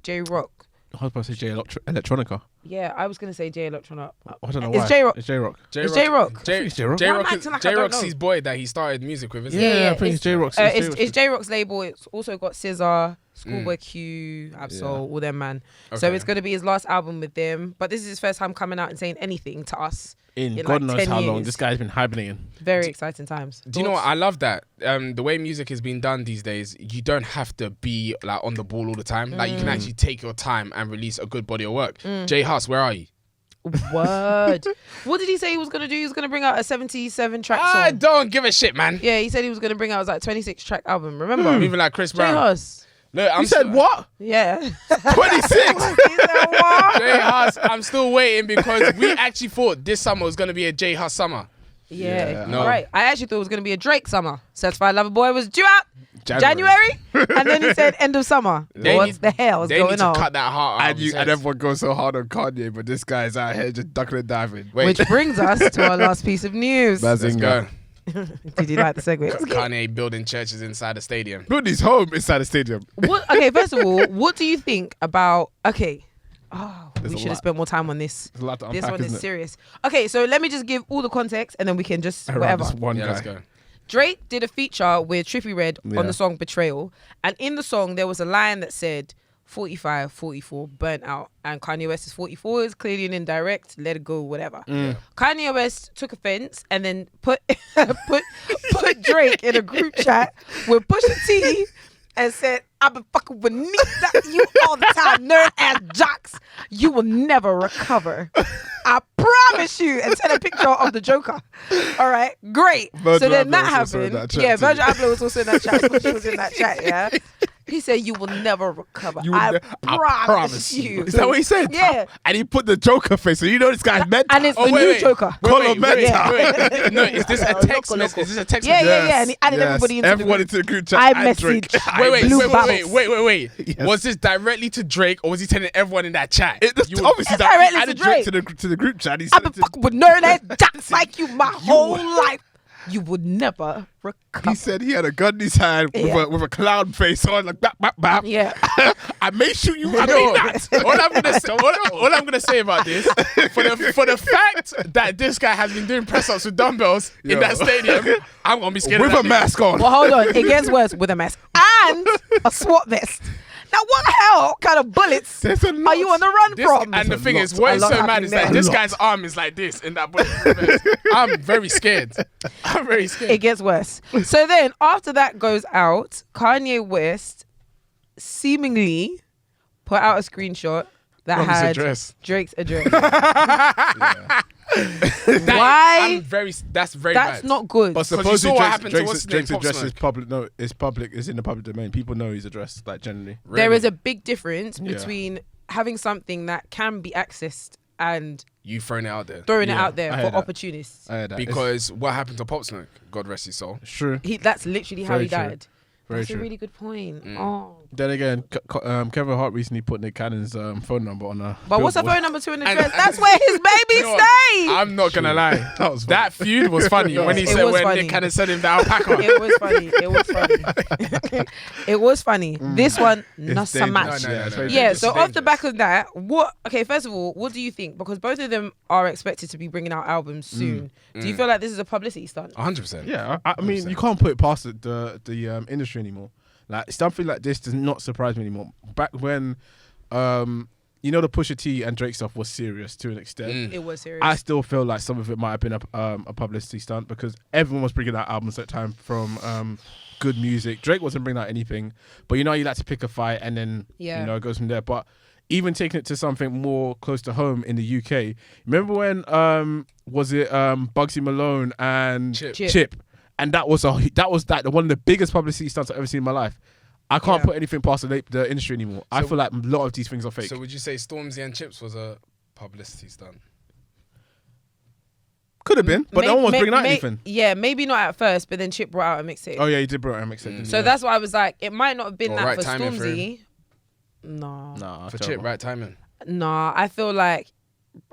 J Rock. I was about to say J Electronica. Yeah, I was gonna say J Electronica. I don't know It's why. J Rock. It's J Rock. It's J Rock. I think it's J-Rock. Why am I acting like I don't J-Rock's know? his boy that he started music with, isn't it? Yeah, I think it's J Rock. It's J Rock's label. It's also got SZA, Schoolboy Q, Absol, all them man. So Okay. it's gonna be his last album with them. But this is his first time coming out and saying anything to us. In in God like knows 10 how long. years. This guy's been hibernating. Very exciting times. Do you know what? I love that. The way music is being done these days, you don't have to be like on the ball all the time. Like you can actually take your time and release a good body of work. Jay Huss, where are you? Word. What did he say he was gonna do? He was gonna bring out a 77 track I song. don't give a shit, man. Yeah, he said he was gonna bring out like 26 track album. Remember? Moving like Chris J Brown. Huss. Look, You said what? Yeah. 26. He said what? Jay Huss, I'm still waiting because we actually thought this summer was gonna be a Jay Huss summer. Yeah. No. All right. I actually thought it was gonna be a Drake summer. Certified Lover Boy was due out January, and then he said end of summer. What the hell is They going need to on? cut that heart out. And you and everyone goes so hard on Kanye, but this guy's out here just ducking and diving. Wait, Which brings us to our last piece of news. let's go. Did you like the segue? Kanye building churches inside a stadium. Build his home inside the stadium. Okay, first of all, what do you think about? Okay, There's we a should have lot. spent more time on this. There's a lot to This unpack, one is isn't it? serious. Okay, so let me just give all the context, and then we can just Around whatever. this one Yeah, guy. let's go. Drake did a feature with Trippie Redd Yeah. on the song Betrayal. And in the song, there was a line that said, 45, 44, burnt out. And Kanye West is 44, is clearly an indirect, let it go, whatever. Kanye West took offense and then put Drake in a group chat with Pusha T and said, I've been fucking with you all the time, nerd ass jocks. You will never recover. I promise you. And sent a picture of the Joker. All right, great. Virgil so then Abloh that was also in happened. that chat Yeah, too. Virgil Abloh was also in that chat. Pusha was in that chat, yeah. He said, you will never recover. I promise you. Is that what he said? Yeah. And he put the Joker face, so you know this guy's mental. And it's the new Joker. Wait. No, is this a text Loco, message? loco. Is this a text Yeah, message? yeah, yeah. And he added everybody into everyone the into the group chat. I and Drake. messaged. Wait. Yes. Was this directly to Drake or was he telling everyone in that chat? Obviously, It's that he directly added to Drake Drake. to the group chat. He I've said been it to, fucking with nerd ass jocks like you my whole life. You would never recover. he said he had a gun in his hand with a clown face on, like bap, bap, bap. Yeah. I may shoot you. You I know, mean that. all I'm gonna say about this, for the fact that this guy has been doing press ups with dumbbells in that stadium, I'm gonna be scared With of a that mask on. Well, hold on. It gets worse with a mask and a SWAT vest. Now, what the hell kind of bullets There's a are lot. you on the run from? And the thing lot. is, what A is lot so mad happening is that there. this A lot. guy's arm is like this in that bullet. I'm very scared. I'm very scared. It gets worse. So then, after that goes out, Kanye West seemingly put out a screenshot that Of his had address. Drake's address. That- Why? I'm very. That's very That's bad. not good. But you saw supposedly what Drake's, happened to Drake's, what's his Drake's name, Pop address is Smoke. public. No, it's public. It's in the public domain. People know his address, like generally. There Really? is a big difference Yeah. between having something that can be accessed and You throwing it out there throwing it Yeah, out there I for heard that. opportunists. I heard that. because what happened to Pop Smoke? God rest his soul. It's true. That's literally how Very he true. died. Very That's true. a really good point. Mm. Oh. Then again, Kevin Hart recently put Nick Cannon's phone number on a. But what's her billboard. phone number to an And- address? That's where his baby You know what? stay. I'm not gonna lie. That was That feud was funny when he It said was when funny. Nick Cannon sent him the alpaca. It was funny. It was funny. It was funny. This one, not so dangerous. much. No, no, no, it's no. very Yeah, This so is off the dangerous. back of that, okay, first of all, what do you think? Because both of them are expected to be bringing out albums soon. Do you feel like this is a publicity stunt? 100%. Yeah, I mean, you can't put it past the industry anymore. Like something like this does not surprise me anymore. Back when, you know, the Pusha T and Drake stuff was serious to an extent. It was serious. I still feel like some of it might have been a publicity stunt because everyone was bringing out albums at that time from good music. Drake wasn't bringing out anything, but you know, you like to pick a fight and then Yeah. you know it goes from there. But even taking it to something more close to home in the UK, remember when was it Bugsy Malone and Chip. and that was like one of the biggest publicity stunts I've ever seen in my life. I can't Yeah. put anything past the industry anymore. I feel like a lot of these things are fake. So would you say Stormzy and Chips was a publicity stunt? Could have been, but no one was bringing out anything. Yeah, maybe not at first, but then Chip brought out a mixtape. Oh yeah, you did bring out a mixtape. So that's why I was like, it might not have been Or that right for timing for Stormzy. No. nah, For terrible. Chip, right timing. Nah, I feel like,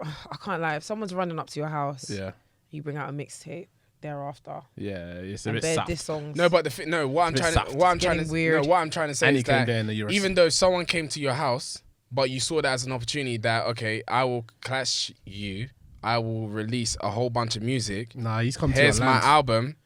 I can't lie, if someone's running up to your house, Yeah, you bring out a mixtape thereafter. yeah, it's a And bit bare soft. diss songs. No, but what I'm It's a bit trying to, soft. what I'm It's trying getting to, weird. no, what I'm trying to say And is he came that there in the US. even though someone came to your house, but you saw that as an opportunity that okay, I will clash you, I will release a whole bunch of music. Nah, he's come Here's to my our land. album.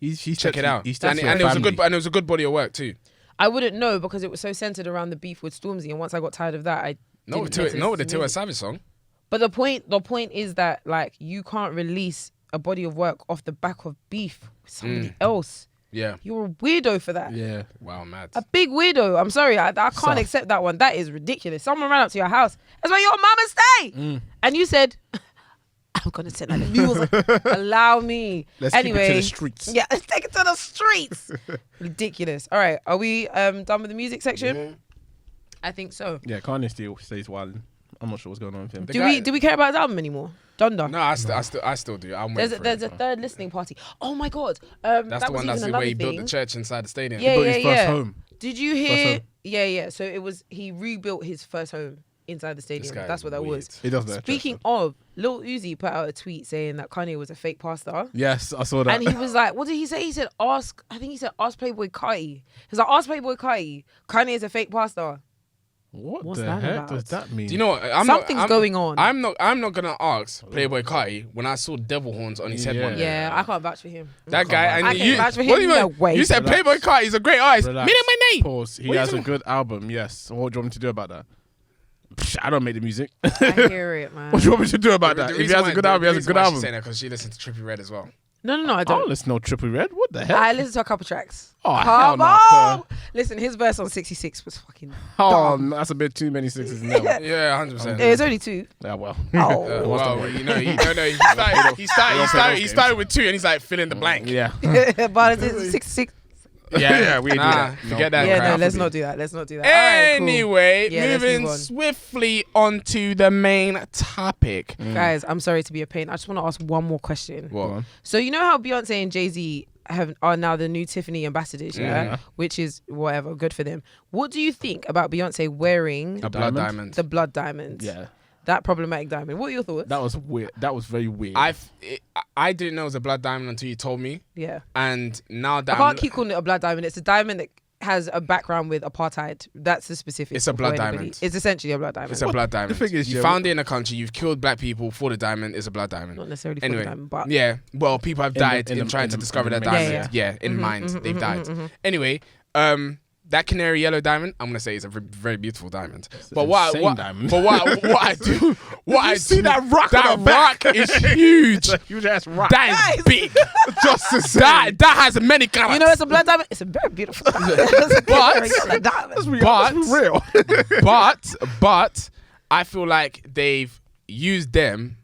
He's Check it out. He's And it was a good, and it was a good body of work too. I wouldn't know because it was so centered around the beef with Stormzy, and once I got tired of that, I No, didn't with the notice Tiwa music. Savage song. But the point is that like you can't release a body of work off the back of beef with somebody else. Yeah. You're a weirdo for that. Yeah, Wow, mad. A big weirdo. I'm sorry, I can't Soft. accept that one. That is ridiculous. Someone ran up to your house. That's where your mama stay, and you said, "I'm gonna send out the music. Allow me." let's anyway, keep it to the streets. yeah, let's take it to the streets. Ridiculous. All right, are we done with the music section? I think so. Yeah, Kanye still stays wilding. I'm not sure what's going on with him. Do we care about his album anymore? Donda. No, I still do. I'm waiting for There's it. a third listening party. Oh my god. That's that the was one. That's even the way another he built the thing. church inside the stadium. Yeah, built his yeah, first yeah. home. Did you hear? home. Yeah. So it was he rebuilt his first home inside the stadium. guy That's is what that weird. was. He does that. Speaking of, Lil Uzi put out a tweet saying that Kanye was a fake pastor. Yes, I saw that. And he was like, what did he say? He said, ask Playboy Kai. He's like, ask Playboy Kai. Kanye is a fake pastor. what What's the that heck about? does that mean? Do you know what? Something's going on. I'm not gonna ask Playboy Kai when I saw devil horns on his head one day. Yeah, I can't vouch for him. That guy, I and can't you, vouch for him. what do you No mean? way. You said Relax. Playboy Kai is a great artist. Relax. Meaning my name. Pause. He What are you has a talking- good album. Yes. What do you want me to do about that? Psh, I don't make the music. I hear it, man. What do you want me to do about that? The If he reason has why- a good the album, he has a reason good why she's album. saying that because she listens to Trippie Red as well. No, I I don't don't. listen to Trippie Red. What the heck? I listened to a couple tracks. Oh, hell Come no, on. Listen, his verse on 66 was fucking Oh, dumb. no, that's a bit too many sixes now. Yeah, 100%. It was only two. Yeah, well. Oh. Well, you know, he started with 2 and he's like fill in the blank. Yeah. But it's 66. Yeah, we do Nah, that. forget that. Yeah, crap. no, let's not do that. Let's not do that. All right, cool. Anyway, Yeah, let's moving move on. swiftly onto the main topic. Guys, I'm sorry to be a pain. I just want to ask one more question. What? Go on. So you know how Beyonce and Jay-Z are now the new Tiffany ambassadors, yeah? Yeah. Which is whatever, good for them. What do you think about Beyonce wearing A blood diamond? diamond. the blood diamond? Yeah. That problematic diamond. What are your thoughts? That was weird. That was very weird. I didn't know it was a blood diamond until you told me, Yeah. and now that I can't keep calling it a blood diamond. It's a diamond that has a background with apartheid. That's the specific. It's a blood for anybody. diamond. It's essentially a blood diamond. it's a blood diamond. thing is, you yeah, found it in a country, you've killed black people for the diamond. It's a blood diamond. Not necessarily for Anyway, the diamond, but yeah. Well, people have In the- died in in the- trying in to the- discover in that the diamond. Yeah, Yeah, in mind, they've died. Anyway, that canary yellow diamond, I'm gonna say it's a very beautiful diamond. But diamond. what I do, see that rock? That on the back? rock is huge. Huge ass rock. That is big. Just to say. That has many colors. You know, it's a blood diamond. It's a very beautiful diamond. But I feel like they've used them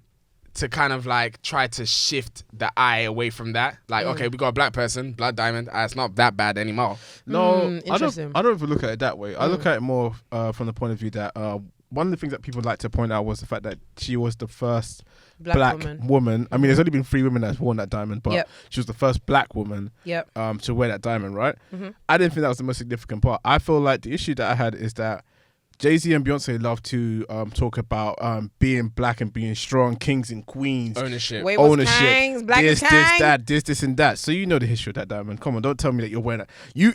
to kind of like try to shift the eye away from that. Like, okay, we got a black person, blood diamond. It's not that bad anymore. No, I interesting. don't even look at it that way. I look at it more from the point of view that one of the things that people like to point out was the fact that she was the first black woman. I mean, there's only been 3 women that's worn that diamond, but she was the first black woman to wear that diamond, right? I didn't think that was the most significant part. I feel like the issue that I had is that Jay-Z and Beyonce love to talk about being black and being strong, kings and queens. Ownership. Wait, what's kings? Black this, is king? this and that. So you know the history of that diamond. Come on, don't tell me that you're wearing that. You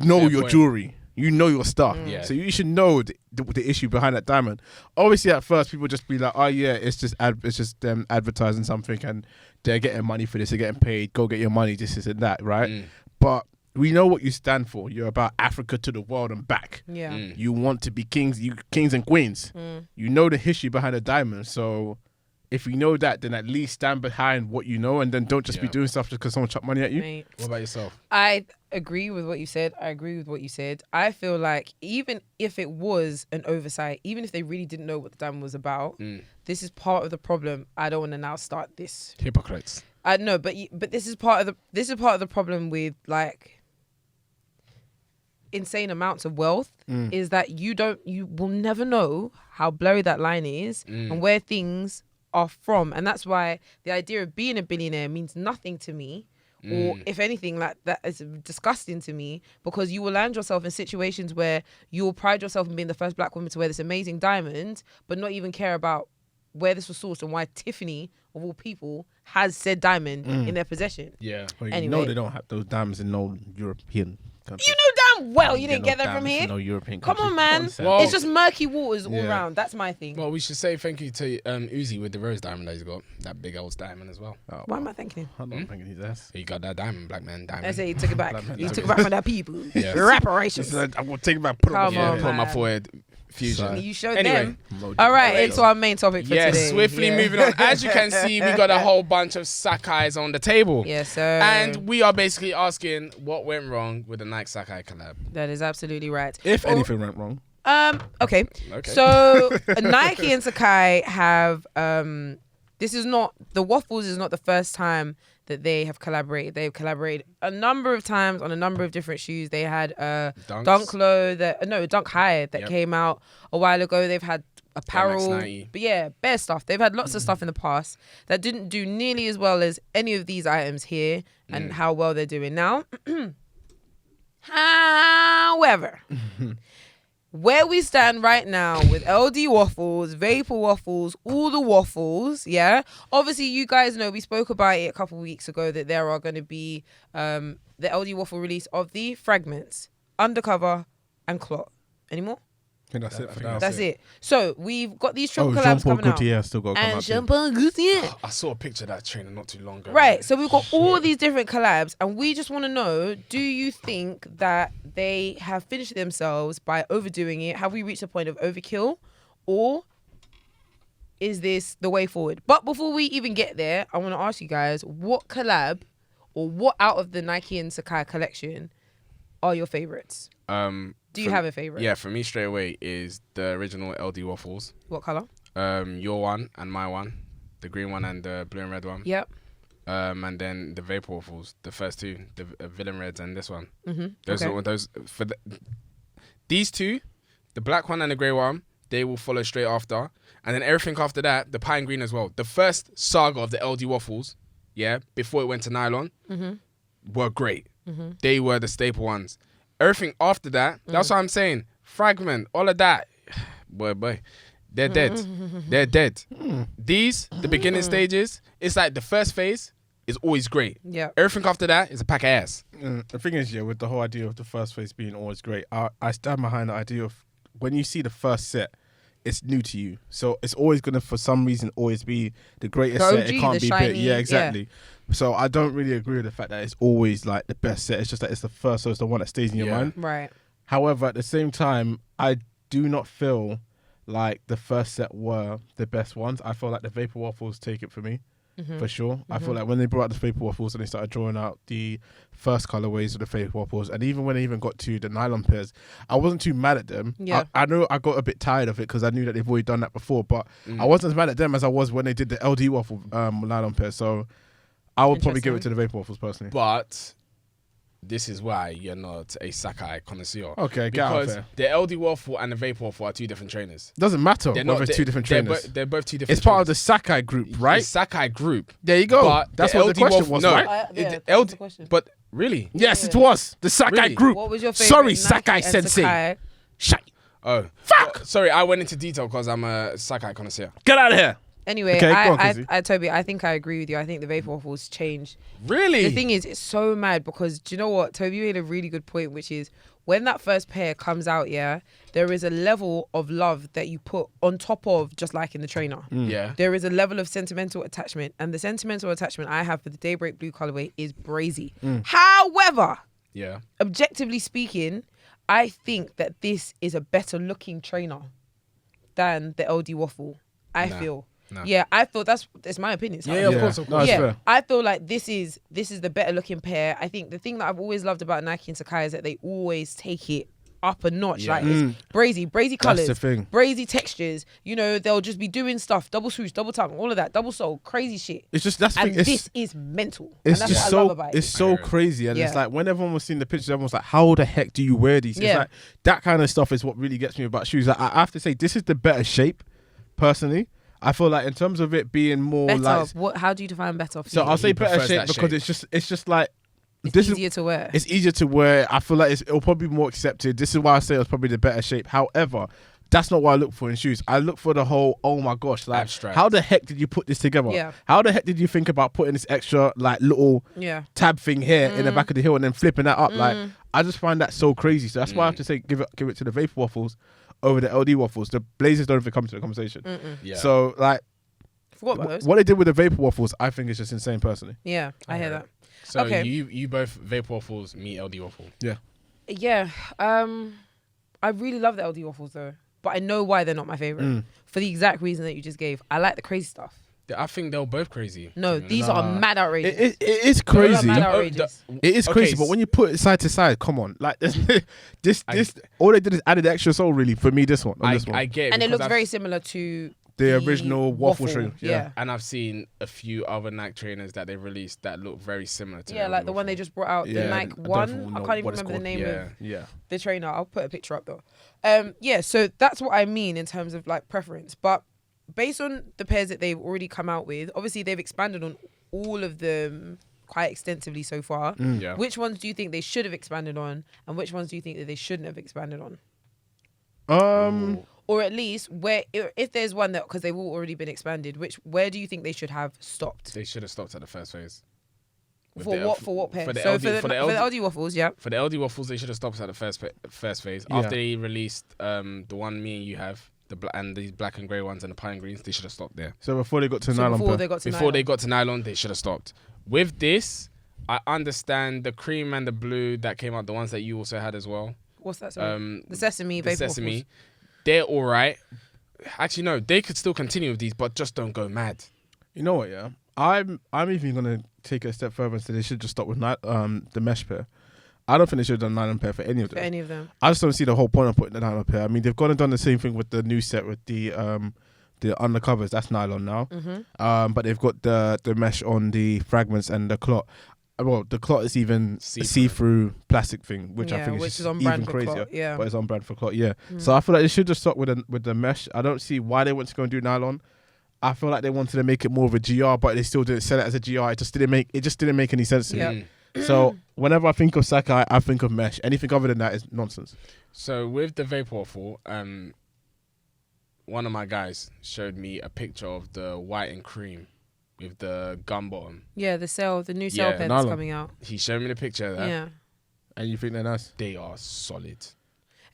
know your point. jewelry. You know your stuff. Yeah. So you should know the issue behind that diamond. Obviously, at first, people just be like, oh, yeah, it's just them advertising something and they're getting money for this. They're getting paid. Go get your money, this and that, right? But we know what you stand for. You're about Africa to the world and back. Yeah. You want to be kings and queens. You know the history behind the diamond. So if you know that, then at least stand behind what you know and then don't just be doing stuff just because someone chucked money at you. Mate. What about yourself? I agree with what you said. I feel like even if it was an oversight, even if they really didn't know what the diamond was about, this is part of the problem. I don't want to now start this. Hypocrites. I know, but this is part of the problem with like insane amounts of wealth is that you will never know how blurry that line is and where things are from. And that's why the idea of being a billionaire means nothing to me. Or if anything, like that is disgusting to me, because you will land yourself in situations where you will pride yourself in being the first black woman to wear this amazing diamond, but not even care about where this was sourced and why Tiffany, of all people, has said diamond in their possession. Yeah. Well, anyway, you know they don't have those diamonds in no European country. You know damn well you didn't get that from here. No European Come country. on, man. Well, it's just murky waters all around. That's my thing. Well, we should say thank you to Uzi with the rose diamond that he's got. That big old diamond as well. Oh, Why am I thanking him? I'm not thanking his ass. He got that diamond, black man diamond. I say he took it back. He took it back from that people. Yeah. Reparations. I'm gonna take it back. Put it on Come my on, forehead. put on my man. forehead. Fusion. You showed Anyway. them. All right, into our main topic for today. Swiftly moving on. As you can see, we got a whole bunch of Sakai's on the table. Yes, sir. And we are basically asking what went wrong with the Nike Sakai collab. That is absolutely right. If anything went wrong. Okay. So Nike and Sakai have this is not the Waffles is not the first time that they have collaborated. They've collaborated a number of times on a number of different shoes. They had Dunk Low Dunk High that came out a while ago. They've had apparel, MX90. but yeah, bare stuff. They've had lots of stuff in the past that didn't do nearly as well as any of these items here and how well they're doing now. However, where we stand right now with LD Waffles, Vapor Waffles, all the waffles, yeah? Obviously, you guys know, we spoke about it a couple of weeks ago that there are going to be the LD Waffle release of the fragments, undercover, and clot. Any more? I think that's it for now. That's it. So, we've got these triple collabs Jean-Paul coming out. Gaultier still got to come And out too. Jean-Paul Gaultier. I saw a picture of that trainer not too long ago. Right, so we've got all these different collabs, and we just want to know, do you think that they have finished themselves by overdoing it? Have we reached a point of overkill? Or is this the way forward? But before we even get there, I want to ask you guys, what collab or what out of the Nike and Sakai collection are your favorites? Do you have a favorite? Yeah, for me straight away is the original LD Waffles. What color? Your one and my one. The green one and the blue and red one. Yep. And then the Vapor Waffles, the first two, the Villain Reds and this one. Mm-hmm. Those are those for these two, the black one and the grey one, they will follow straight after. And then everything after that, the pine green as well. The first saga of the LD Waffles, yeah, before it went to nylon, were great. They were the staple ones. Everything after that, that's what I'm saying. Fragment, all of that, boy, they're dead. They're dead. These, the beginning stages, it's like the first phase is always great. Yeah. Everything after that is a pack of ass. The thing is, with the whole idea of the first phase being always great, I stand behind the idea of when you see the first set, it's new to you. So it's always going to, for some reason, always be the greatest The set. OG, It can't the be shiny, bit. Yeah, exactly. So I don't really agree with the fact that it's always like the best set. It's just that it's the first, so it's the one that stays in your mind. Right. However, at the same time, I do not feel like the first set were the best ones. I feel like the Vapor Waffles take it for me, for sure. I feel like when they brought out the Vapor Waffles and they started drawing out the first colorways of the Vapor Waffles, and even when they even got to the nylon pairs, I wasn't too mad at them. Yeah. I know I got a bit tired of it because I knew that they've already done that before, but I wasn't as mad at them as I was when they did the LD Waffle nylon pair. So I would probably give it to the Vapor Waffles personally. But this is why you're not a Sakai connoisseur. Okay, get out of Because there. the LD Waffle and the Vapor Waffle are two different trainers. Doesn't matter They're whether not- it's two different they're trainers. they're both two different It's part of trainers. the Sakai group, right? The Sakai group. There you go. But That's the what LD the question Waffle, was, no, right? the that was LD the question. But really? Yes, it was. The Sakai Really? group. What was your favorite? Sorry, Nike Sakai and sensei. Sakai? Shite. Oh. Fuck! Well, sorry, I went into detail because I'm a Sakai connoisseur. Get out of here. Anyway, Okay, go on, Kesi. Tobi, I think I agree with you. I think the Vapor Waffles changed. Really? The thing is, it's so mad because do you know what? Tobi made a really good point, which is when that first pair comes out, there is a level of love that you put on top of just liking the trainer. Yeah. There is a level of sentimental attachment, and the sentimental attachment I have for the Daybreak Blue colorway is brazy. However, Yeah. objectively speaking, I think that this is a better looking trainer than the LD Waffle. I feel. Nah. Yeah, I feel that's my opinion. Yeah, of Yeah. course, of No, course. it's Yeah, fair. I feel like this is the better looking pair. I think the thing that I've always loved about Nike and Sakai is that they always take it up a notch. Yeah. Like it's brazy That's colors, the thing. brazy textures. You know, they'll just be doing stuff, double swoosh, double tap, all of that, double sole, crazy shit. It's just that's the And thing. this is mental. It's and that's just what I love so about it's it. so crazy, and it's Yeah. like when everyone was seeing the pictures, everyone was like, "How the heck do you wear these?" It's Yeah. like that kind of stuff is what really gets me about shoes. Like, I have to say, this is the better shape, personally. I feel like in terms of it being more Better. like, How do you define better? For so you? I'll say better prefers shape that because shape. it's just like it's this easier to wear. It's easier to wear. I feel like it'll probably be more accepted. This is why I say it's probably the better shape. However, that's not what I look for in shoes. I look for the whole, oh my gosh, like Abstract. how the heck did you put this together? Yeah. How the heck did you think about putting this extra like little Yeah. tab thing here in the back of the heel and then flipping that up? Like I just find that so crazy. So that's why I have to say give it to the Vapor Waffles over the LD Waffles. The Blazers don't even come to the conversation. Yeah. So like Forgot about those. what they did with the Vapor Waffles, I think is just insane personally. Yeah, I hear that. So Okay. you both Vapor Waffles, me LD Waffle. Yeah. I really love the LD Waffles though, but I know why they're not my favorite for the exact reason that you just gave. I like the crazy stuff. I think they're both crazy. No, to be these honest. are mad outrageous. It is They're crazy. mad Oh, outrageous. It is Okay, crazy, but when you put it side to side, come on, like this, all they did is added extra soul, really, for me. This one, on this one. I get it. And it because looks I've- very similar to The original waffle trainer, yeah. And I've seen a few other Nike trainers that they released that look very similar to. Yeah, the like the one they waffle. just brought out, the Yeah, Nike I don't One. even I know can't even what it's remember the called. name Yeah. of Yeah, the trainer. I'll put a picture up though. Yeah, so that's what I mean in terms of like preference. But based on the pairs that they've already come out with, obviously they've expanded on all of them quite extensively so far. Yeah. Which ones do you think they should have expanded on, and which ones do you think that they shouldn't have expanded on? Or at least where, if there's one that, because they've all already been expanded, where do you think they should have stopped? They should have stopped at the first phase. With For the- what pair? For the So LD, for the LD Waffles, yeah. For the LD Waffles, they should have stopped at the first phase. Yeah. After they released the one me and you have, and these black and grey ones and the pine greens, they should have stopped there. So before they got to So nylon, before pair. they got to Before nylon. they got to nylon, they should have stopped. With this, I understand the cream and the blue that came out, the ones that you also had as well. What's that? Sorry? The The sesame. The Vapor sesame. Waffles. They're all right. Actually, no, they could still continue with these, but just don't go mad. You know what? Yeah, I'm even gonna take it a step further and say they should just stop with the mesh pair. I don't think they should have done nylon pair for any of For them. any of them. I just don't see the whole point of putting the nylon pair. I mean, they've gone and done the same thing with the new set with the undercovers. That's nylon now. But they've got the mesh on the fragments and the clot. Well, the clot is even a see-through plastic thing, which I Yeah, think is which just is on even brand for crazier. clot, yeah. But it's on brand for clot, yeah. So I feel like they should just stop with the mesh. I don't see why they want to go and do nylon. I feel like they wanted to make it more of a GR, but they still didn't sell it as a GR. It just didn't make any sense to Yeah. me. So whenever I think of Sakai, I think of mesh. Anything other than that is nonsense. So with the Vapor Waffle, one of my guys showed me a picture of the white and cream with the gum bottom. Yeah, the new cell Yeah, pen that's nylon. coming out. He showed me the picture of that. Yeah. And you think they're nice? They are solid.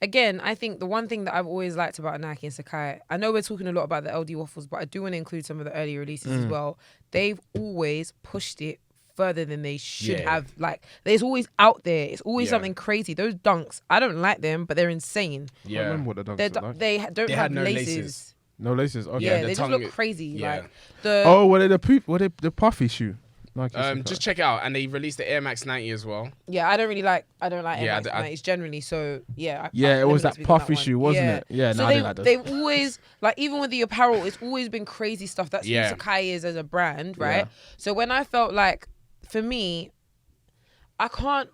Again, I think the one thing that I've always liked about Nike and Sakai, I know we're talking a lot about the LD Waffles, but I do want to include some of the early releases as well. They've always pushed it further than they should have. Like, it's always out there. It's always something crazy. Those dunks, I don't like them, but they're insane. Yeah. I remember what the dunks are like. They don't have no laces. No laces. Okay. Yeah, they just look crazy. Yeah. Like were they the puffy shoe? Just check it out, and they released the Air Max 90 as well. Yeah, I don't like Air Max 90s generally. So it was that puffy shoe, wasn't it? Yeah, so I didn't like those. They've always, like, even with the apparel, it's always been crazy stuff. That's who Sakai is as a brand, right? Yeah. So when I felt like, for me, I can't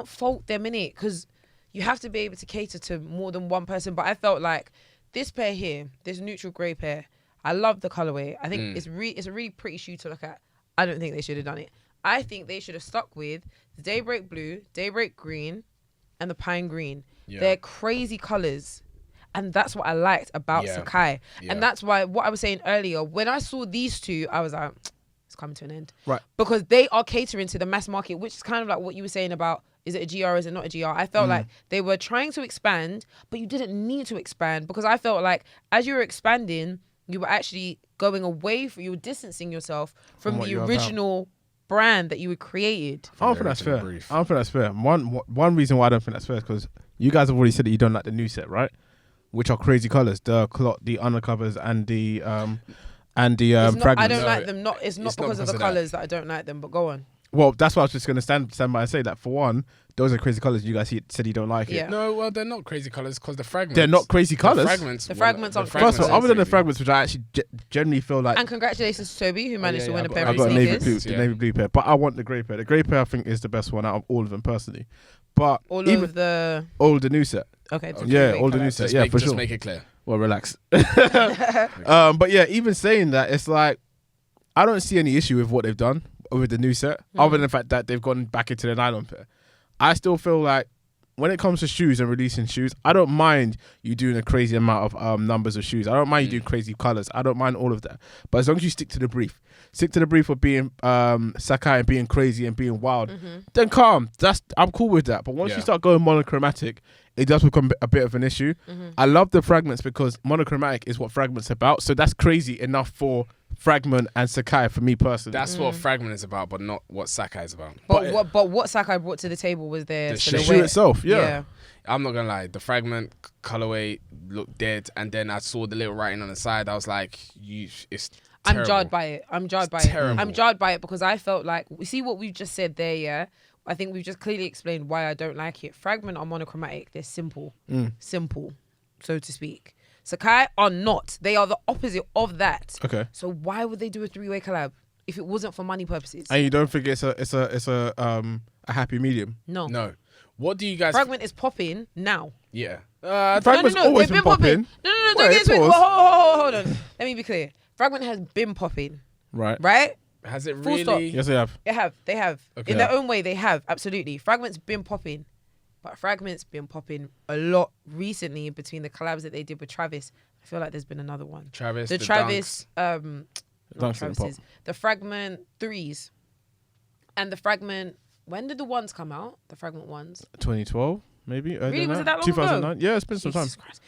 fault them in it, because you have to be able to cater to more than one person. But I felt like this pair here, this neutral grey pair, I love the colorway. I think it's a really pretty shoe to look at. I don't think they should have done it. I think they should have stuck with the Daybreak Blue, Daybreak Green, and the Pine Green. Yeah. They're crazy colors. And that's what I liked about Sakai. Yeah. And that's why, what I was saying earlier, when I saw these two, I was like, it's coming to an end. Right. Because they are catering to the mass market, which is kind of like what you were saying about, is it a GR or is it not a GR? I felt like they were trying to expand, but you didn't need to expand, because I felt like as you were expanding, you were actually going away from, you were distancing yourself from the original brand that you had created. I don't think that's fair. I don't think that's fair. One reason why I don't think that's fair is because you guys have already said that you don't like the new set, right? Which are crazy colors, the undercovers and the fragments. I don't like them. It's not because of the colors that I don't like them. But go on. Well, that's what I was just going to stand by and say, that for one, those are crazy colours. You guys said you don't like it. No, well, they're not crazy colours because the fragments. They're not crazy colours. The fragments are First of all, other than the fragments, which I actually generally feel like. And congratulations to Tobi, who managed to win a pair of sneakers. I got the navy blue pair, but I want the grey pair. The grey pair, I think, is the best one out of all of them personally. But all the new set. Okay. All the new set. Yeah, for sure. Just make it clear. Well, relax. But yeah, even saying that, it's like I don't see any issue with what they've done with the new set, other than the fact that they've gone back into the nylon pair. I still feel like when it comes to shoes and releasing shoes, I don't mind you doing a crazy amount of numbers of shoes. I don't mind you doing crazy colours. I don't mind all of that. But as long as you stick to the brief of being Sakai and being crazy and being wild, then calm. I'm cool with that. But once you start going monochromatic, it does become a bit of an issue. I love the fragments because monochromatic is what fragments about. So that's crazy enough for Fragment and Sakai for me personally. That's what Fragment is about, but not what Sakai is about. But what Sakai brought to the table was the shoe itself. Yeah. I'm not gonna lie, the Fragment colorway looked dead, and then I saw the little writing on the side. I was like, it's terrible. I'm jarred by it. I'm jarred by it because I felt like, we see what we've just said there, yeah? I think we've just clearly explained why I don't like it. Fragment are monochromatic. They're simple, so to speak. Sakai are not. They are the opposite of that. Okay. So why would they do a 3-way collab if it wasn't for money purposes? And you don't think it's a happy medium? No. What do you guys? Fragment is popping now. Yeah. Fragment's always been popping. No. Hold on. Let me be clear. Fragment has been popping. Right. Has it really? Full stop. Yes, they have. They have. Okay. In their own way, they have. Absolutely. Fragment's been popping. But Fragment's been popping a lot recently between the collabs that they did with Travis. I feel like there's been another one. The Travis, not Travis's. The Fragment 3s. And the Fragment, when did the ones come out? The Fragment ones? 2012, maybe? Really? Was it that long 2009? ago? Yeah, it's been some time. Christ.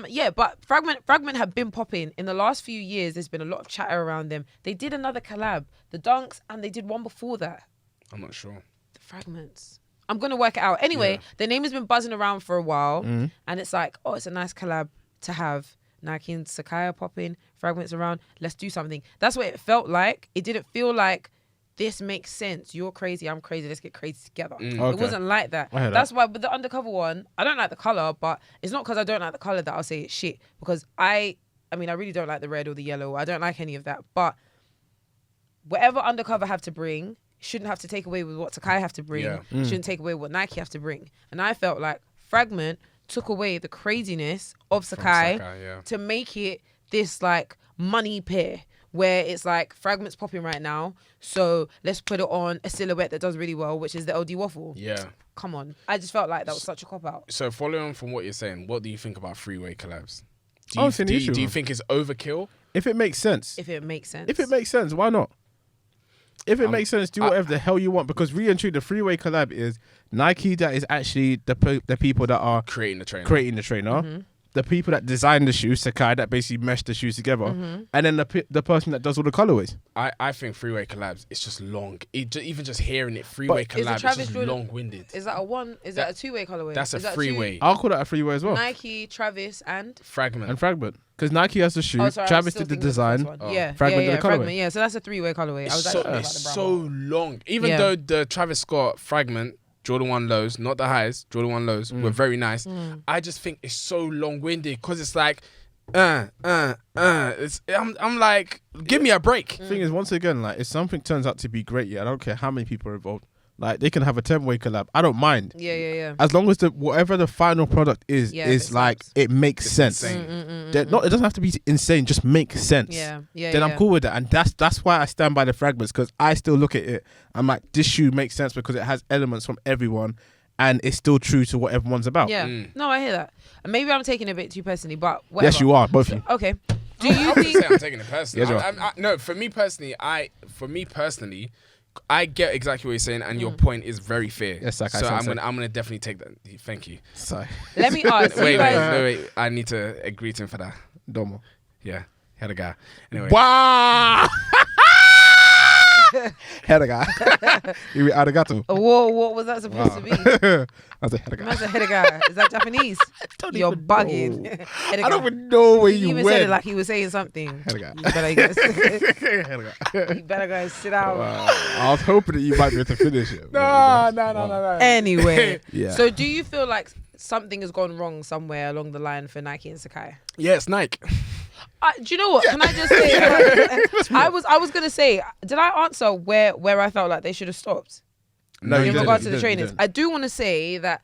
Yeah, but Fragment have been popping. In the last few years, there's been a lot of chatter around them. They did another collab, the Dunks, and they did one before that. I'm not sure. The Fragments. I'm going to work it out. Anyway, the name has been buzzing around for a while. And it's like, it's a nice collab to have. Nike and Sakai are popping, Fragments around. Let's do something. That's what it felt like. It didn't feel like this makes sense. You're crazy, I'm crazy. Let's get crazy together. It wasn't like that. That's why with the undercover one, I don't like the color, but it's not because I don't like the color that I'll say it's shit. Because I really don't like the red or the yellow. I don't like any of that. But whatever undercover have to bring, shouldn't have to take away with what Sakai have to bring. Shouldn't take away what Nike have to bring. And I felt like Fragment took away the craziness of Sakai to make it this like money pair where it's like Fragment's popping right now, so let's put it on a silhouette that does really well, which is the LD Waffle. Yeah. Come on. I just felt like that was such a cop-out. So following on from what you're saying, what do you think about 3-way collabs? Do you think it's overkill? If it makes sense. If it makes sense, why not? If it makes sense, do whatever the hell you want. Because really and truly, the 3-way collab is Nike that is actually the people that are creating the trainer. the people that design the shoes, Sakai, that basically mesh the shoes together, and then the person that does all the colorways. I think freeway collabs, it's just long. Even just hearing it, freeway collab, it's just long-winded. Is that a one? Is that a two-way colorway? That's a freeway. I'll call that a freeway as well. Nike, Travis, and Fragment. Because Nike has the shoe, Travis did the design, Fragment did the colorway. Yeah, so that's a three-way colorway. It's so long. Even though the Travis Scott Fragment, Jordan 1 lows, not the highs, Jordan 1 lows, were very nice. I just think it's so long-winded because it's like, I'm like, give me a break. The thing is, once again, like, if something turns out to be great, I don't care how many people are involved. Like, they can have a 10-way collab. I don't mind. Yeah. As long as whatever the final product is like, it makes sense. It doesn't have to be insane, just make sense. Then I'm cool with that. And that's why I stand by the fragments, because I still look at it. I'm like, this shoe makes sense because it has elements from everyone and it's still true to what everyone's about. No, I hear that. And maybe I'm taking it a bit too personally, but whatever. Yes, you are, both of you. Okay. Do you think... say I'm taking it personally. Yes, no, for me personally, I get exactly what you're saying, and your point is very fair. Yes, Sakai, so I'm gonna definitely take that. Thank you. Sorry. Let me ask. Wait. I need to agree to him for that. Domo. Yeah, had a guy. Anyway. Wow. Had a guy. You mean arigato? Whoa, what was that supposed to be? I said had a guy. That's a head guy. Is that Japanese? You're bugging. I don't even know where you even went. said it like he was saying something. Had a guy. You better go sit down. Wow. I was hoping that you might be able to finish it. No. Anyway, yeah. So do you feel like something has gone wrong somewhere along the line for Nike and Sakai? Yes, Nike. Do you know what? Can I just say? I was gonna say, did I answer where I felt like they should have stopped? No, in regards to the trainers, I do want to say that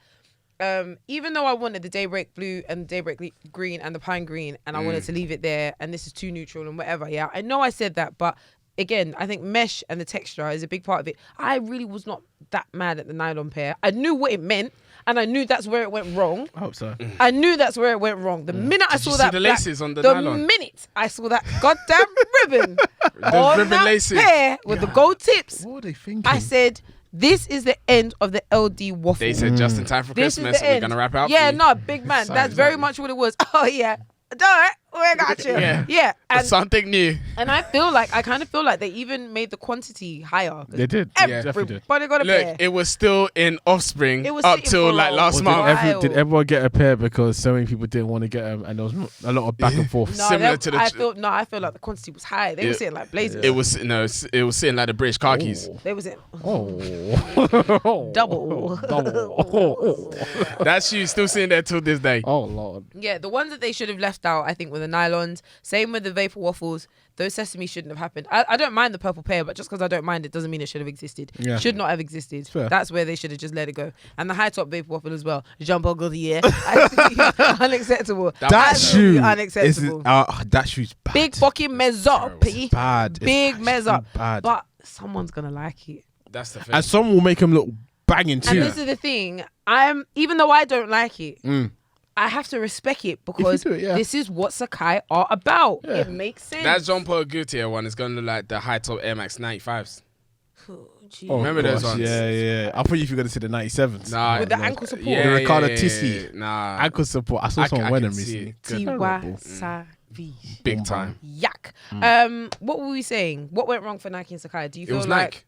even though I wanted the Daybreak Blue and the Daybreak Green and the Pine Green, and I wanted to leave it there, and this is too neutral and whatever. Yeah, I know I said that, but again, I think mesh and the texture is a big part of it. I really was not that mad at the nylon pair. I knew what it meant. And I knew that's where it went wrong. I hope so. I knew that's where it went wrong. The minute I saw that, the laces on the nylon? minute I saw that goddamn ribbon on ribbon that laces. pair with the gold tips, What are they thinking? I said, "This is the end of the LD Waffle." They said just in time for This is Christmas. the We're end. gonna wrap it up. Yeah, for you. no, big man. That's very much what it was. Oh yeah, do it. We got you. Yeah. But something new. And I kind of feel like they even made the quantity higher. They did. Everybody did. got a pair. Look, it was still in Offspring It was up sitting till for like a last while. month. Did everyone get a pair because so many people didn't want to get them, and there was a lot of back and forth? No, similar to the I feel like the quantity was high. They were sitting like blazers. It was sitting like the British car keys. They was in Oh. double. That shoe's still sitting there till this day. Oh Lord. Yeah, the ones that they should have left out, I think, were the nylons. Same with the vapor waffles. Those sesame shouldn't have happened. I don't mind the purple pair, but just because I don't mind it doesn't mean it should have existed. Yeah. Should not have existed. Fair. That's where they should have just let it go. And the high top vapor waffle as well. Jean-Paul Gaultier. Unacceptable. That shoe unacceptable. That shoe's bad. Big fucking mess up. It's bad. Big mess up. Bad. But someone's gonna like it. That's the thing. And some will make them look banging too. And this is the thing. Even though I don't like it, I have to respect it because this is what Sakai are about. Yeah. It makes sense. That Jean-Paul Gaultier one is going to look like the high top Air Max 95s. Oh, remember those ones? Yeah. I thought you were going to say the 97s. Nah, with the ankle support. The Ricardo Tissi. Nah. Ankle support. I saw someone wear them see recently. Tiwa Big time. Yak. What were we saying? What went wrong for Nike and Sakai? Do you It feel was like Nike.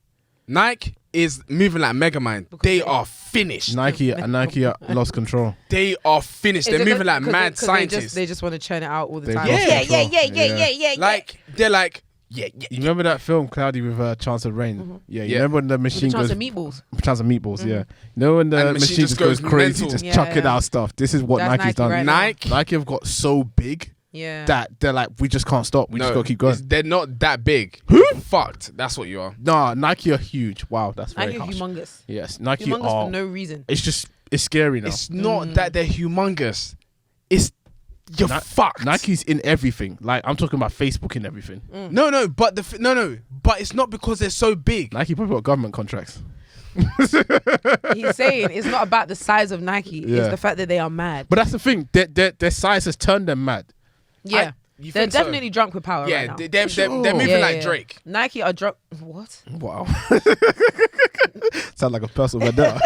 Nike is moving like Megamind. They are finished. Nike lost control. They are finished. They're moving like mad scientists. They just want to churn it out all the They've time. lost control. Yeah. Like, they're like, yeah. You remember that film Cloudy with Chance of Rain? Yeah. You remember when the machine Chance goes of meatballs. Chance of meatballs. Yeah. You know when the machine just goes crazy, mental. just chucking Yeah. out stuff. This is what That's Nike's Nike done. right now. Nike have got so big Yeah. that they're like, we just can't stop. We just got to keep going. They're not that big. Fucked. That's what you are. Nah, Nike are huge. Wow, that's very Nike are harsh. humongous. Yes, Nike Humongous are. for no reason. It's scary now. It's not that they're humongous. It's you're fucked. Nike's in everything. Like I'm talking about Facebook in everything. No, but but it's not because they're so big. Nike probably got government contracts. He's saying it's not about the size of Nike. Yeah. It's the fact that they are mad. But that's the thing. Their size has turned them mad. Yeah. They're definitely drunk with power right now. They're moving like Drake. Nike are drunk. What? Wow. Sound like a personal vendetta.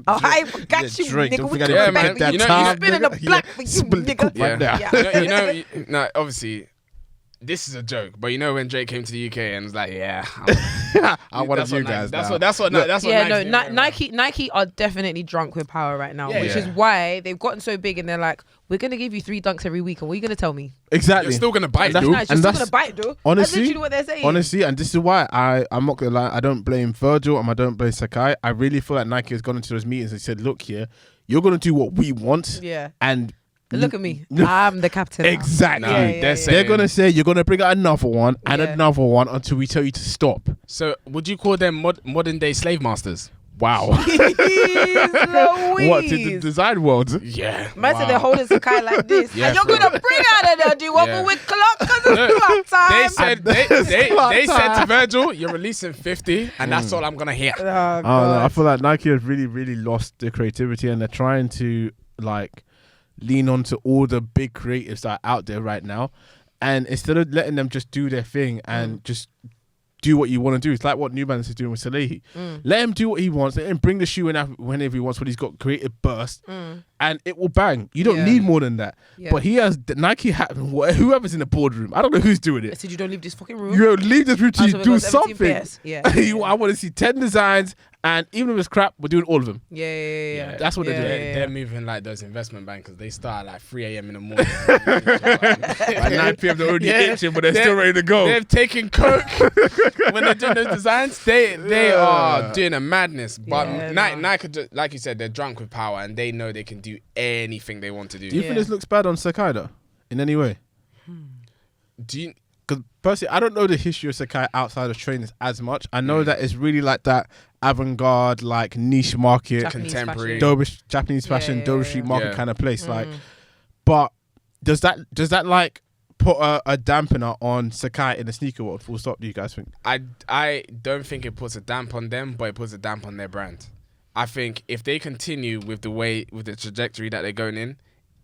I got you, Drake. nigga. Don't We forget coming it. back. That You time, spinning the nigga. black for you, nigga. Right now. Yeah. No, obviously, this is a joke. But you know when Drake came to the UK and was like, yeah, I want you guys. That's what. Yeah, Nike's no. doing. Nike are definitely drunk with power right now, Yeah, which is why they've gotten so big, and they're like, we're gonna give you 3 dunks every week, and what are you gonna tell me? Exactly. You're still gonna bite, That's dude. Nice, you're still gonna bite, dude. That's literally what they're saying. Honestly, and this is why I'm not gonna lie. I don't blame Virgil and I don't blame Sakai. I really feel like Nike has gone into those meetings and said, "Look here, you're gonna do what we want." Yeah. And look at me. I'm the captain. Now. Exactly. They're gonna say you're gonna bring out another one and another one until we tell you to stop. So would you call them modern day slave masters? Wow. Jeez What, in the design world? Yeah. Man said they're holding Sakai like this. Yeah, and you're for going to bring out an LD Waffle with clock because it's clock time. They said to Virgil, you're releasing 50 and that's all I'm going to hear. Oh, I don't know. I feel like Nike has really, really lost the creativity and they're trying to like lean on to all the big creatives that are out there right now. And instead of letting them just do their thing and just do what you want to do, it's like what New Balance is doing with Salehi. Let him do what he wants. Let him bring the shoe in whenever he wants when he's got creative burst and it will bang. You don't need more than that. But he has Nike whoever's in the boardroom. I don't know who's doing I it. said you don't leave this fucking room. You leave this room till you do something. I want to see 10 designs and even if it's crap, we're doing all of them. Yeah. That's what they're doing. They're moving like those investment bankers. They start at like 3 a.m. in the morning. At 9 p.m. they're already itching, but they're still ready to go. They've taken coke when they're doing those designs. They are doing a madness. But Nike, like you said, they're drunk with power and they know they can do anything they want to do. Do you think this looks bad on Sakai though, in any way? Because personally, I don't know the history of Sakai outside of trainers as much. I know that it's really like that avant-garde, like niche market, Japanese contemporary, Japanese fashion, Dover Street market kind of place. Like, but does that like put a dampener on Sakai in the sneaker world? Full stop. Do you guys think? I don't think it puts a damp on them, but it puts a damp on their brand. I think if they continue with the trajectory that they're going in,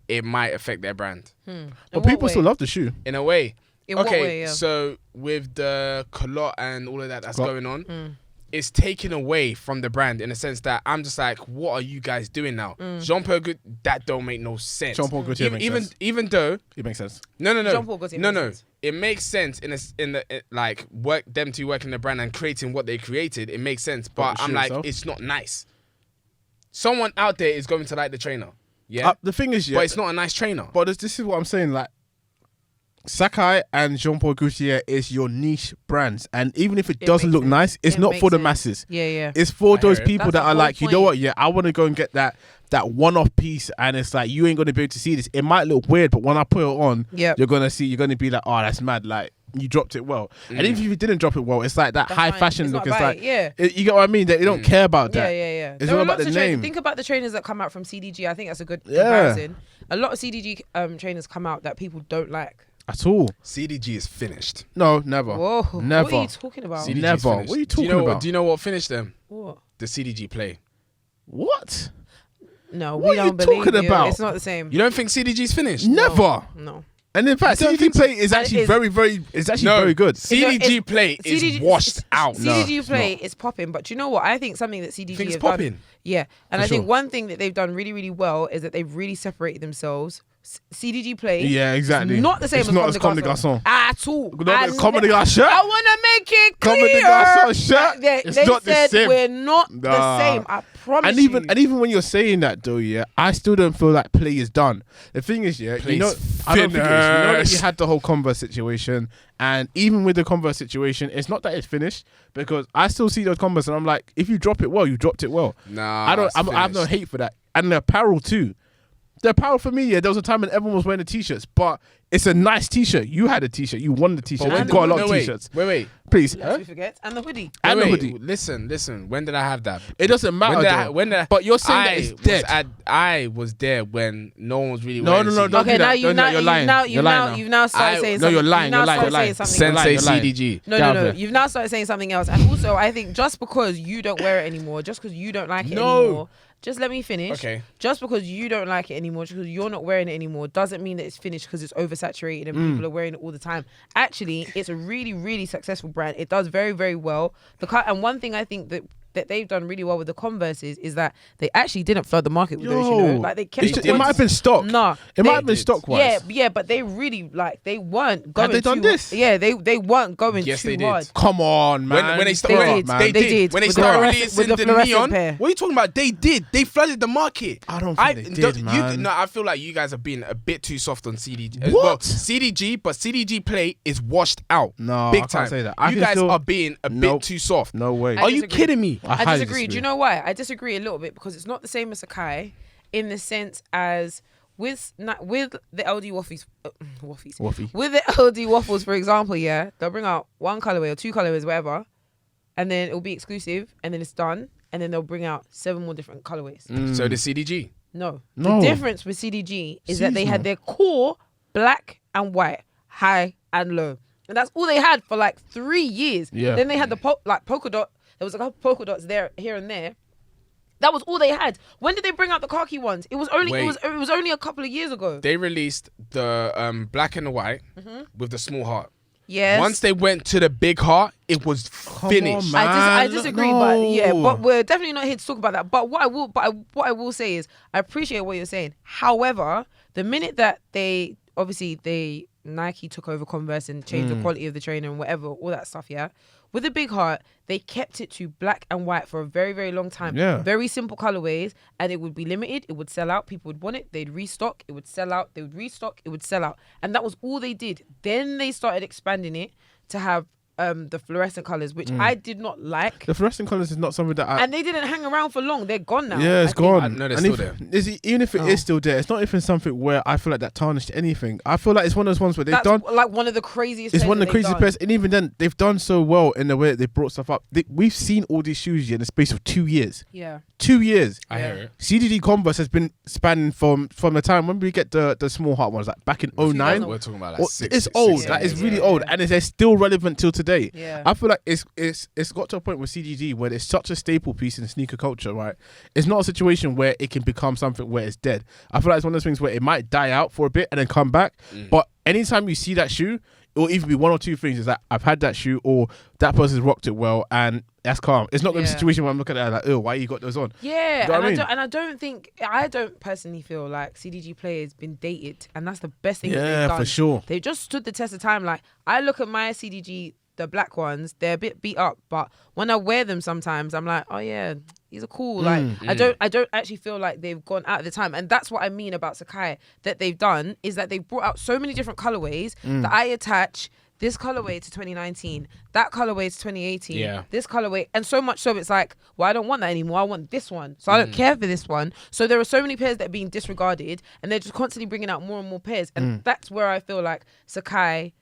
it might affect their brand. But people still love the shoe. In a way. In what way, so with the Collab and all of that's going on, it's taken away from the brand in a sense that I'm just like, what are you guys doing now? Jean-Paul Gaultier, that don't make no sense. Jean-Paul Gaultier makes sense. Even though it makes sense. No. Jean-Paul Gaultier makes sense. It makes sense them two working the brand and creating what they created. It makes sense, but I'm like, it's not nice. Someone out there is going to like the trainer. Yeah. The thing is, but it's not a nice trainer. But this is what I'm saying. Like, Sakai and Jean-Paul Gaultier is your niche brands, and even if it doesn't look nice, it's not for the masses. It's for those people that are like, you know what? Yeah, I want to go and get that one-off piece, and it's like you ain't gonna be able to see this. It might look weird, but when I put it on, you're gonna be like, oh, that's mad. Like, you dropped it well. And even if you didn't drop it well, it's like that high fashion look. It's like, you get what I mean? They don't care about that. It's all about the name. Think about the trainers that come out from CDG. I think that's a good comparison. A lot of CDG trainers come out that people don't like. At all. CDG is finished. No, never. Whoa. Never. What are you talking about? CDG never. Finished. What are you talking about? Do you know what finished them? What? The CDG play. What? No, what we don't believe talking you. about? It's not the same. You don't think CDG's finished? Never. No. And in fact, CDG Play is actually very good. CDG Play is washed out. CDG Play is popping, but do you know what? I think something that CDG has popping. done. Yeah, and I think one thing that they've done really, really well is that they've really separated themselves. CDG Play. Yeah, exactly. Not the same as Comme des Garçons. At all. Comme des Garçons. I want to make it clear. Comme des Garçons shirt. They not said the same. we're not the same. I promise you. And even when you're saying that though, I still don't feel like Play is done. The thing is, I don't think it is. You know that you had the whole Converse situation, and even with the Converse situation, it's not that it's finished, because I still see those Converse and I'm like, if you drop it well, you dropped it well. Nah, I have no hate for that. And the apparel too. The apparel for me, there was a time when everyone was wearing the t-shirts, but it's a nice t-shirt. You had a t-shirt. You won the t-shirt. You got a lot of t-shirts. Wait. Please. Lest we forget. And the hoodie. And the hoodie. Listen. When did I have that? It doesn't matter. But you're saying that it's dead. I was there when no one was really wearing it. No. Okay, now you've now started saying something. No, you're lying. You're lying. Sensei CDG. No. You've now started saying something else. And also, I think just because you don't wear it anymore, just because you don't like it anymore, Just let me finish. Okay. Just because you don't like it anymore, just because you're not wearing it anymore, doesn't mean that it's finished because it's oversaturated and people are wearing it all the time. Actually, it's a really, really successful brand. It does very, very well. And one thing I think that they've done really well with the Converses is that they actually didn't flood the market with those, you know? Like they kept it might have been stock. Nah. It might have been stock wise. Yeah, but they really they weren't going Had they done this? Yeah, they weren't going Yes, too they did. hard. Come on, man. When they started, They did. When they With started the releasing the fluorescent neon, pair. what are you talking about? They did. They flooded the market. I don't think they did, man. No, I feel like you guys are being a bit too soft on CDG. What? Well, CDG, but CDG Play is washed out. No, big I time. can't say that. You guys are being a bit too soft. No way. Are you disagree. kidding me? I highly disagree. Do you know why? I disagree a little bit because it's not the same as Sakai in the sense as with the LD Waffles, with the LD Waffles, for example, yeah, they'll bring out one colorway or two colorways, whatever, and then it'll be exclusive, and then it's done, and then they'll bring out 7 more different colorways. So the CDG. No. The difference with CDG is that they had their core black and white, high and low. And that's all they had for like 3 years. Yeah. Then they had the polka dot. There was a couple polka dots here and there. That was all they had. When did they bring out the khaki ones? It was only a couple of years ago. They released the black and the white with the small heart. Yes. Once they went to the big heart, it was finished. on, man. I disagree, but we're definitely not here to talk about that. But what I will say is I appreciate what you're saying. However, the minute that Nike took over Converse and changed the quality of the trainer and whatever, all that stuff, yeah. With a big heart, they kept it to black and white for a very, very long time. Yeah. Very simple colorways, and it would be limited. It would sell out. People would want it. They'd restock. It would sell out. They would restock. It would sell out. And that was all they did. Then they started expanding it to have the fluorescent colors, which I did not like. The fluorescent colors is not something that and they didn't hang around for long. They're gone now. Yeah, it's gone. No, they're And still there. Even if it is still there, it's not even something where I feel like that tarnished anything. I feel like it's one of those ones where they've done like one of the craziest. It's one of the craziest pairs, and even then, they've done so well in the way that they brought stuff up. We've seen all these shoes in the space of 2 years. Yeah. 2 years. I hear it. CDG Converse has been spanning from the time when we get the small heart ones, like back in 09. We're talking about like It's old. Like it's really old, and they're still relevant till today. Yeah. I feel like it's got to a point with CDG where it's such a staple piece in sneaker culture, right? It's not a situation where it can become something where it's dead. I feel like it's one of those things where it might die out for a bit and then come back. But anytime you see that shoe, it will either be one or two things. It's like, I've had that shoe, or that person's rocked it well, and that's calm. It's not going to be a situation where I'm looking at it like, oh, why you got those on? Yeah, You know what I don't personally feel like CDG Play has been dated, and that's the best thing that they've Yeah, done. for sure. They've just stood the test of time. Like, I look at my CDG, the black ones, they're a bit beat up, but when I wear them sometimes, I'm like, oh yeah, these are cool. Like, I don't actually feel like they've gone out of the time. And that's what I mean about Sakai that they've done, is that they've brought out so many different colorways that I attach this colorway to 2019, that colorway to 2018, this colorway, and so much so it's like, well, I don't want that anymore. I want this one. So I don't care for this one. So there are so many pairs that are being disregarded, and they're just constantly bringing out more and more pairs. And that's where I feel like Sakai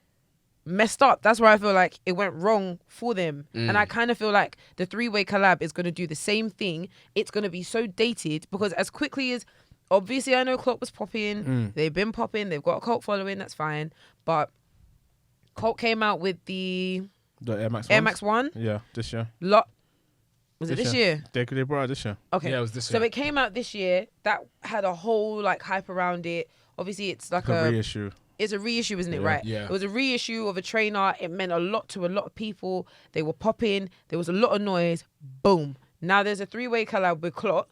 messed up. That's where I feel like it went wrong for them. And I kind of feel like the 3-way collab is going to do the same thing. It's going to be so dated, because as quickly as, obviously I know Clock was popping, they've been popping, they've got a cult following, that's fine, but Colt came out with the Air Max 1. Yeah, this year. Was it this year? They brought out this year. Okay. Yeah, it was this year. So it came out this year. That had a whole like hype around it. Obviously, it's like a reissue. It's a reissue, isn't it? Yeah. Right? Yeah. It was a reissue of a trainer. It meant a lot to a lot of people. They were popping. There was a lot of noise. Boom. Now there's a 3-way collab with Clot.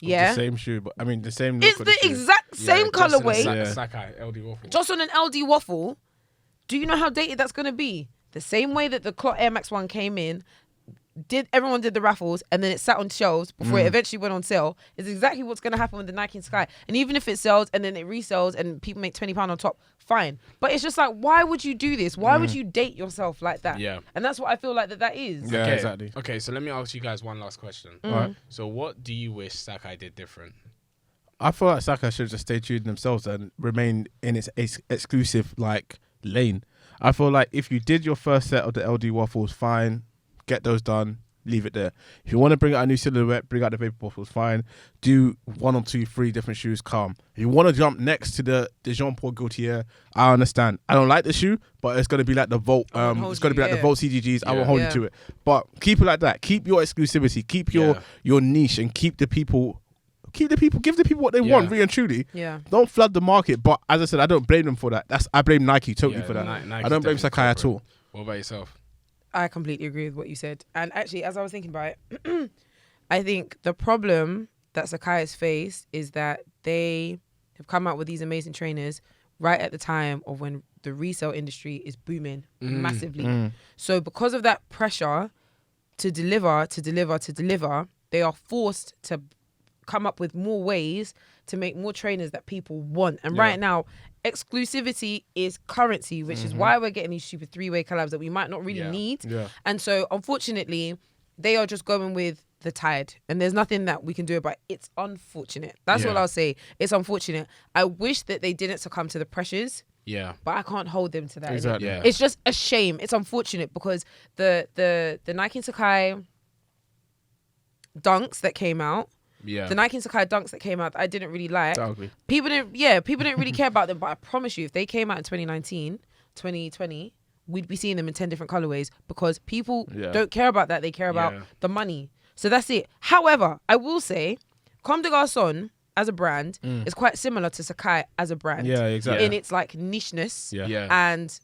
Yeah. The same shoe, but I mean the same. It's the exact same colorway. Sakai, LD Waffle. Just on an LD Waffle. Do you know how dated that's going to be? The same way that the Clot Air Max 1 came in, everyone did the raffles, and then it sat on shelves before it eventually went on sale, is exactly what's going to happen with the Nike and Sky. And even if it sells and then it resells and people make £20 on top, fine. But it's just like, why would you do this? Why would you date yourself like that? Yeah. And that's what I feel like that is. Yeah, Okay. exactly. Okay, so let me ask you guys one last question. Alright. So what do you wish Sakai did different? I feel like Sakai should just stay true to themselves and remain in its exclusive like lane. I feel like if you did your first set of the LD Waffles, fine, get those done, leave it there. If you want to bring out a new silhouette, bring out the Vapor Waffles, fine. Do 1 or 2, 3 different shoes, calm. If you want to jump next to the Jean-Paul Gaultier, I understand. I don't like the shoe, but it's going to be like the Volt. It's going to be like the Volt CDGs. I won't hold you to it. But keep it like that. Keep your exclusivity. Keep your niche, and keep the people give the people what they want, really and truly. Yeah. Don't flood the market. But as I said, I don't blame them for that. I blame Nike totally for that. I don't blame Sakai at all. What about yourself? I completely agree with what you said. And actually, as I was thinking about it, I think the problem that Sakai has faced is that they have come out with these amazing trainers right at the time of when the resale industry is booming massively. So because of that pressure to deliver, they are forced to come up with more ways to make more trainers that people want. And right now, exclusivity is currency, which is why we're getting these stupid 3-way collabs that we might not really need. And so unfortunately, they are just going with the tide, and there's nothing that we can do about it. It's unfortunate. That's what I'll say. It's unfortunate. I wish that they didn't succumb to the pressures. Yeah. But I can't hold them to that. Exactly. Yeah. It's just a shame. It's unfortunate because the Nike and Sakai dunks that came out, the Nike and Sakai dunks that came out that I didn't really like. People didn't really care about them, but I promise you, if they came out in 2019, 2020, we'd be seeing them in 10 different colorways because people don't care about that. They care about the money. So that's it. However, I will say, Comme des Garçons as a brand is quite similar to Sakai as a brand. Yeah, exactly. In its like nicheness and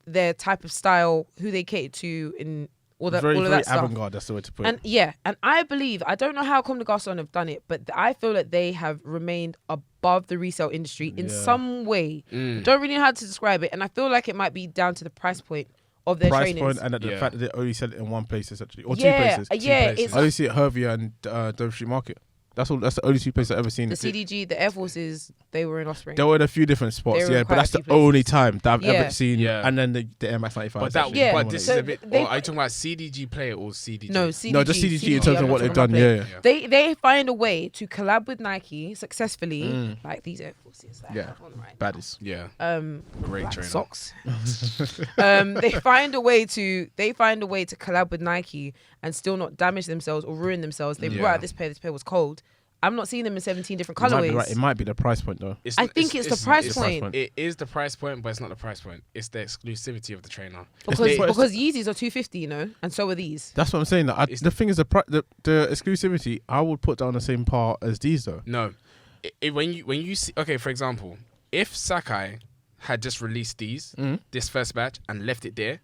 their type of style, who they cater to in all that stuff. Avant-garde, that's the way to put it. And I believe, I don't know how Comme des Garçons have done it, but I feel that they have remained above the resale industry in some way. Don't really know how to describe it, and I feel like it might be down to the price point of their trainers. Price point and the fact that they only sell it in one place essentially, or two places. I only see it Hervey and Dove Street Market. That's all. That's the only two places I've ever seen the CDG, the Air Forces, they were in Offspring. They were in a few different spots, but that's the only time that I've ever seen. And then the Air Max 95. But this is a bit. Are you talking about CDG player or CDG? No, CDG. No, just CDG in terms of what they've done. They find a way to collab with Nike successfully, like these Air Forces. Baddies. Great trainer. Socks. They find a way to collab with Nike and still not damage themselves or ruin themselves. They brought out this pair. This pair was cold. I'm not seeing them in 17 different colorways. It might be the price point though. I think it's the price point. It is the price point, but it's not the price point. It's the exclusivity of the trainer. Because Yeezys are $250, and so are these. That's what I'm saying. The thing is, the exclusivity, I would put down the same par as these though. No, when you see, okay, for example, if Sakai had just released this first batch and left it there,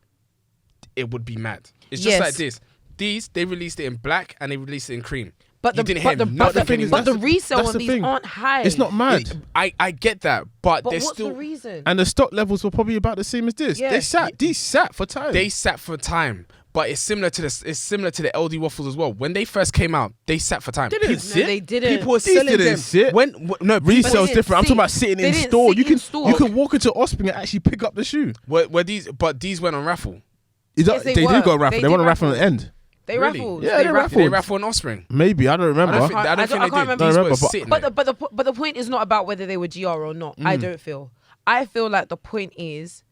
it would be mad. It's just like this. These, they released it in black and they released it in cream. But the resale on these aren't high. It's not mad. I get that, but there's what's still the reason? And the stock levels were probably about the same as this. These sat for time. They sat for time, but it's similar to the LD Waffles as well. When they first came out, they sat for time. They didn't sit. They didn't. People were selling them. Sit. Resale's different. I'm talking about sitting in store. You can walk into Offspring and actually pick up the shoe. These went on raffle. Yes, they did go on raffle. They went on raffle at the end. They raffled. Yeah, they raffled. They raffled on Offspring. Maybe, I don't remember. I don't think they did. These were sitting there. But the point is not about whether they were GR or not. I don't feel. I feel like the point is,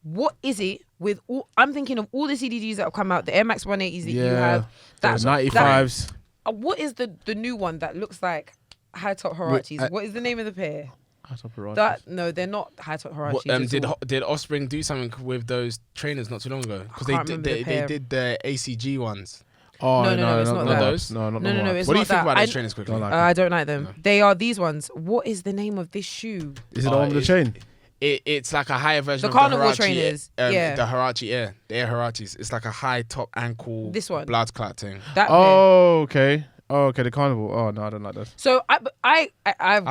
what is it with all? I'm thinking of all the CDGs that have come out, the Air Max 180s that you have, the 95s. What is the new one that looks like high top Huaraches? What is the name of the pair? High top Huaraches. No, they're not high top Huaraches. Did Offspring do something with those trainers not too long ago? Because they did the ACG ones. Oh, no, it's not those. No, it's not that. What do you think about those trainers quickly? I don't like them. They are these ones. What is the name of this shoe? Is it the one with the chain? It's like a higher version of Carnival the Huarache trainers. The Huarache Air. The Air Huaraches. It's like a high top ankle. This one. Blood clot thing. Okay. The Carnival. Oh no, I don't like this. So I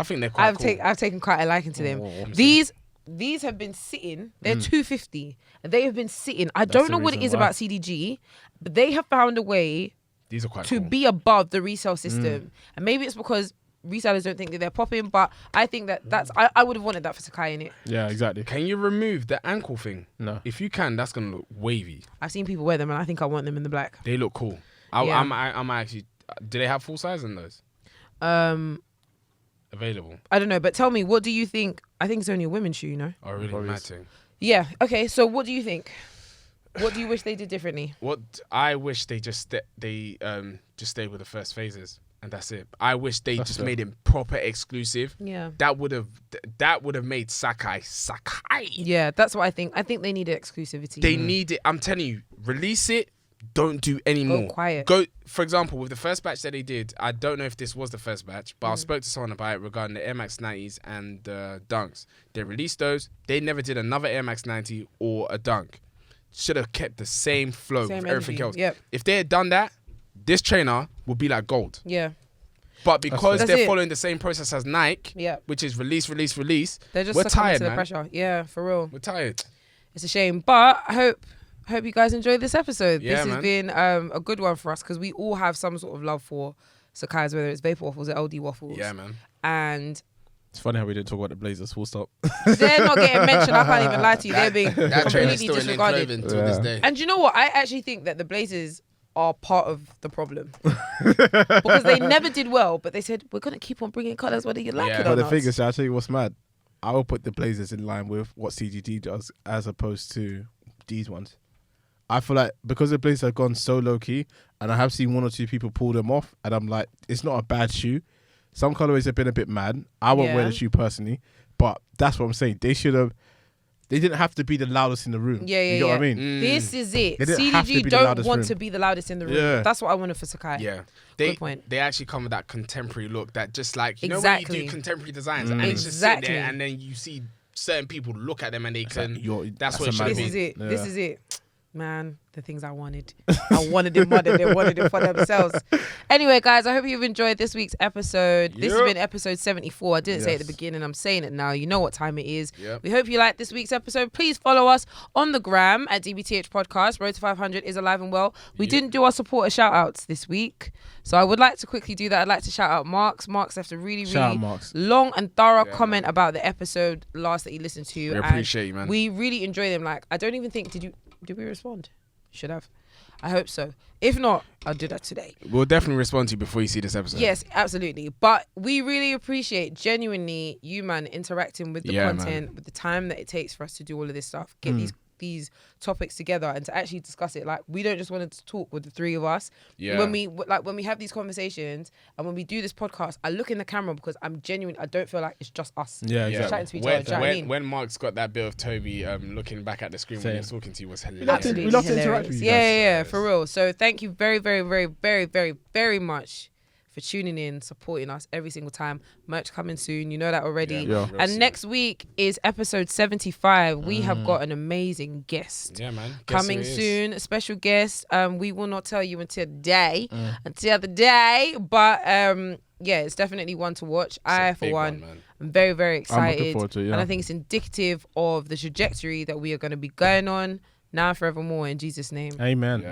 think they're quite cool. I've taken quite a liking to them. These have been sitting. They're $250. They have been sitting. I don't know what it is about CDG, but they have found a way These are quite to cool. be above the resale system. And maybe it's because resellers don't think that they're popping, but I think that's I would have wanted that for Sakai in it. Yeah, exactly. Can you remove the ankle thing? No. If you can, that's gonna look wavy. I've seen people wear them, and I think I want them in the black. They look cool. I'm actually. Do they have full size in those? Available. I don't know, but tell me, what do you think? I think it's only a women's shoe, you know? Oh, really? Matching. Yeah. Okay. So, what do you think? What do you wish they did differently? What I wish they just stay with the first phases, and that's it. I wish they made it proper exclusive. Yeah. That would have made Sakai. Yeah, that's what I think. I think they needed exclusivity. They need it. I'm telling you, release it. don't do any more. Go quiet. Go, for example, with the first batch that they did, I don't know if this was the first batch, but I spoke to someone about it regarding the Air Max 90s and the Dunks. They released those. They never did another Air Max 90 or a Dunk. Should have kept the same flow with everything else. Yep. If they had done that, this trainer would be like gold. Yeah. But because they're following the same process as Nike, which is release, they're just we're tired, to man. the pressure. Yeah, for real. We're tired. It's a shame, but I hope you guys enjoyed this episode. Yeah, this has been a good one for us because we all have some sort of love for Sakai's, whether it's Vapor Waffles or LD Waffles. Yeah, man. And it's funny how we didn't talk about the Blazers. Full stop. They're not getting mentioned. I can't even lie to you. They're being completely disregarded. Until this day. And you know what? I actually think that the Blazers are part of the problem because they never did well, but they said we're gonna keep on bringing colours whether you like it or but not. the thing is, I'll tell you what's mad. I will put the Blazers in line with what CGD does as opposed to these ones. I feel like because the Blazers have gone so low key, and I have seen one or two people pull them off, and I'm like, it's not a bad shoe. Some colorways have been a bit mad. I won't wear the shoe personally, but that's what I'm saying. They didn't have to be the loudest in the room. You know what I mean? This is it. CDG don't want to be the loudest in the room. Yeah. That's what I wanted for Sakai. Yeah. Good point. They actually come with that contemporary look that just like, you know when you do contemporary designs and it's just sitting there and then you see certain people look at them and they can, that's what it should be. This is it. This is it. Man, the things I wanted. I wanted it more than they wanted it for themselves. Anyway, guys, I hope you've enjoyed this week's episode. This has been episode 74. I didn't say it at the beginning. I'm saying it now. You know what time it is. Yep. We hope you liked this week's episode. Please follow us on the gram at DBTHPodcast. Road to 500 is alive and well. We didn't do our supporter shout-outs this week. So I would like to quickly do that. I'd like to shout out Marks. Marks left a really long and thorough comment about the episode last that he listened to. We appreciate you, man. We really enjoy them. Like, I don't even think, did we respond? Should have. I hope so. If not, I'll do that today. We'll definitely respond to you before you see this episode. Yes, absolutely. But we really appreciate genuinely you, man, interacting with the content, with the time that it takes for us to do all of this stuff, get these topics together and to actually discuss it. Like, we don't just want to talk with the three of us. When we have these conversations and when we do this podcast, I look in the camera because I'm genuine. I don't feel like it's just us. Chatting to each other. Do you know what I mean? When Mark's got that bit of Toby looking back at the screen when he was talking to you was hilarious. We love to interact with you. Yeah, for real. So thank you very, very, very, very, very, very much for tuning in, supporting us every single time. Merch coming soon, you know that already. And next week is episode 75. We have got an amazing guest. Yeah, man. Coming soon, a special guest. We will not tell you until the day, but it's definitely one to watch. I, for one, I'm very, very excited. I'm looking forward to it, and I think it's indicative of the trajectory that we are going to be going on now and forevermore in Jesus' name. Amen.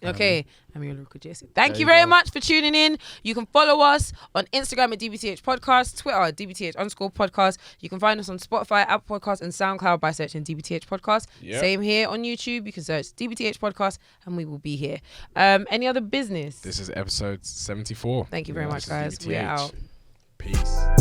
Okay. Thank you very much for tuning in. You can follow us on Instagram at DBTHPodcast, Twitter at DBTH_podcast. You can find us on Spotify, Apple Podcasts, and Soundcloud by searching DBTHPodcast. Same here on YouTube. You can search DBTHPodcast and we will be here. Any other business? This is episode 74. Thank you very much, guys. DBTH. We're out. Peace.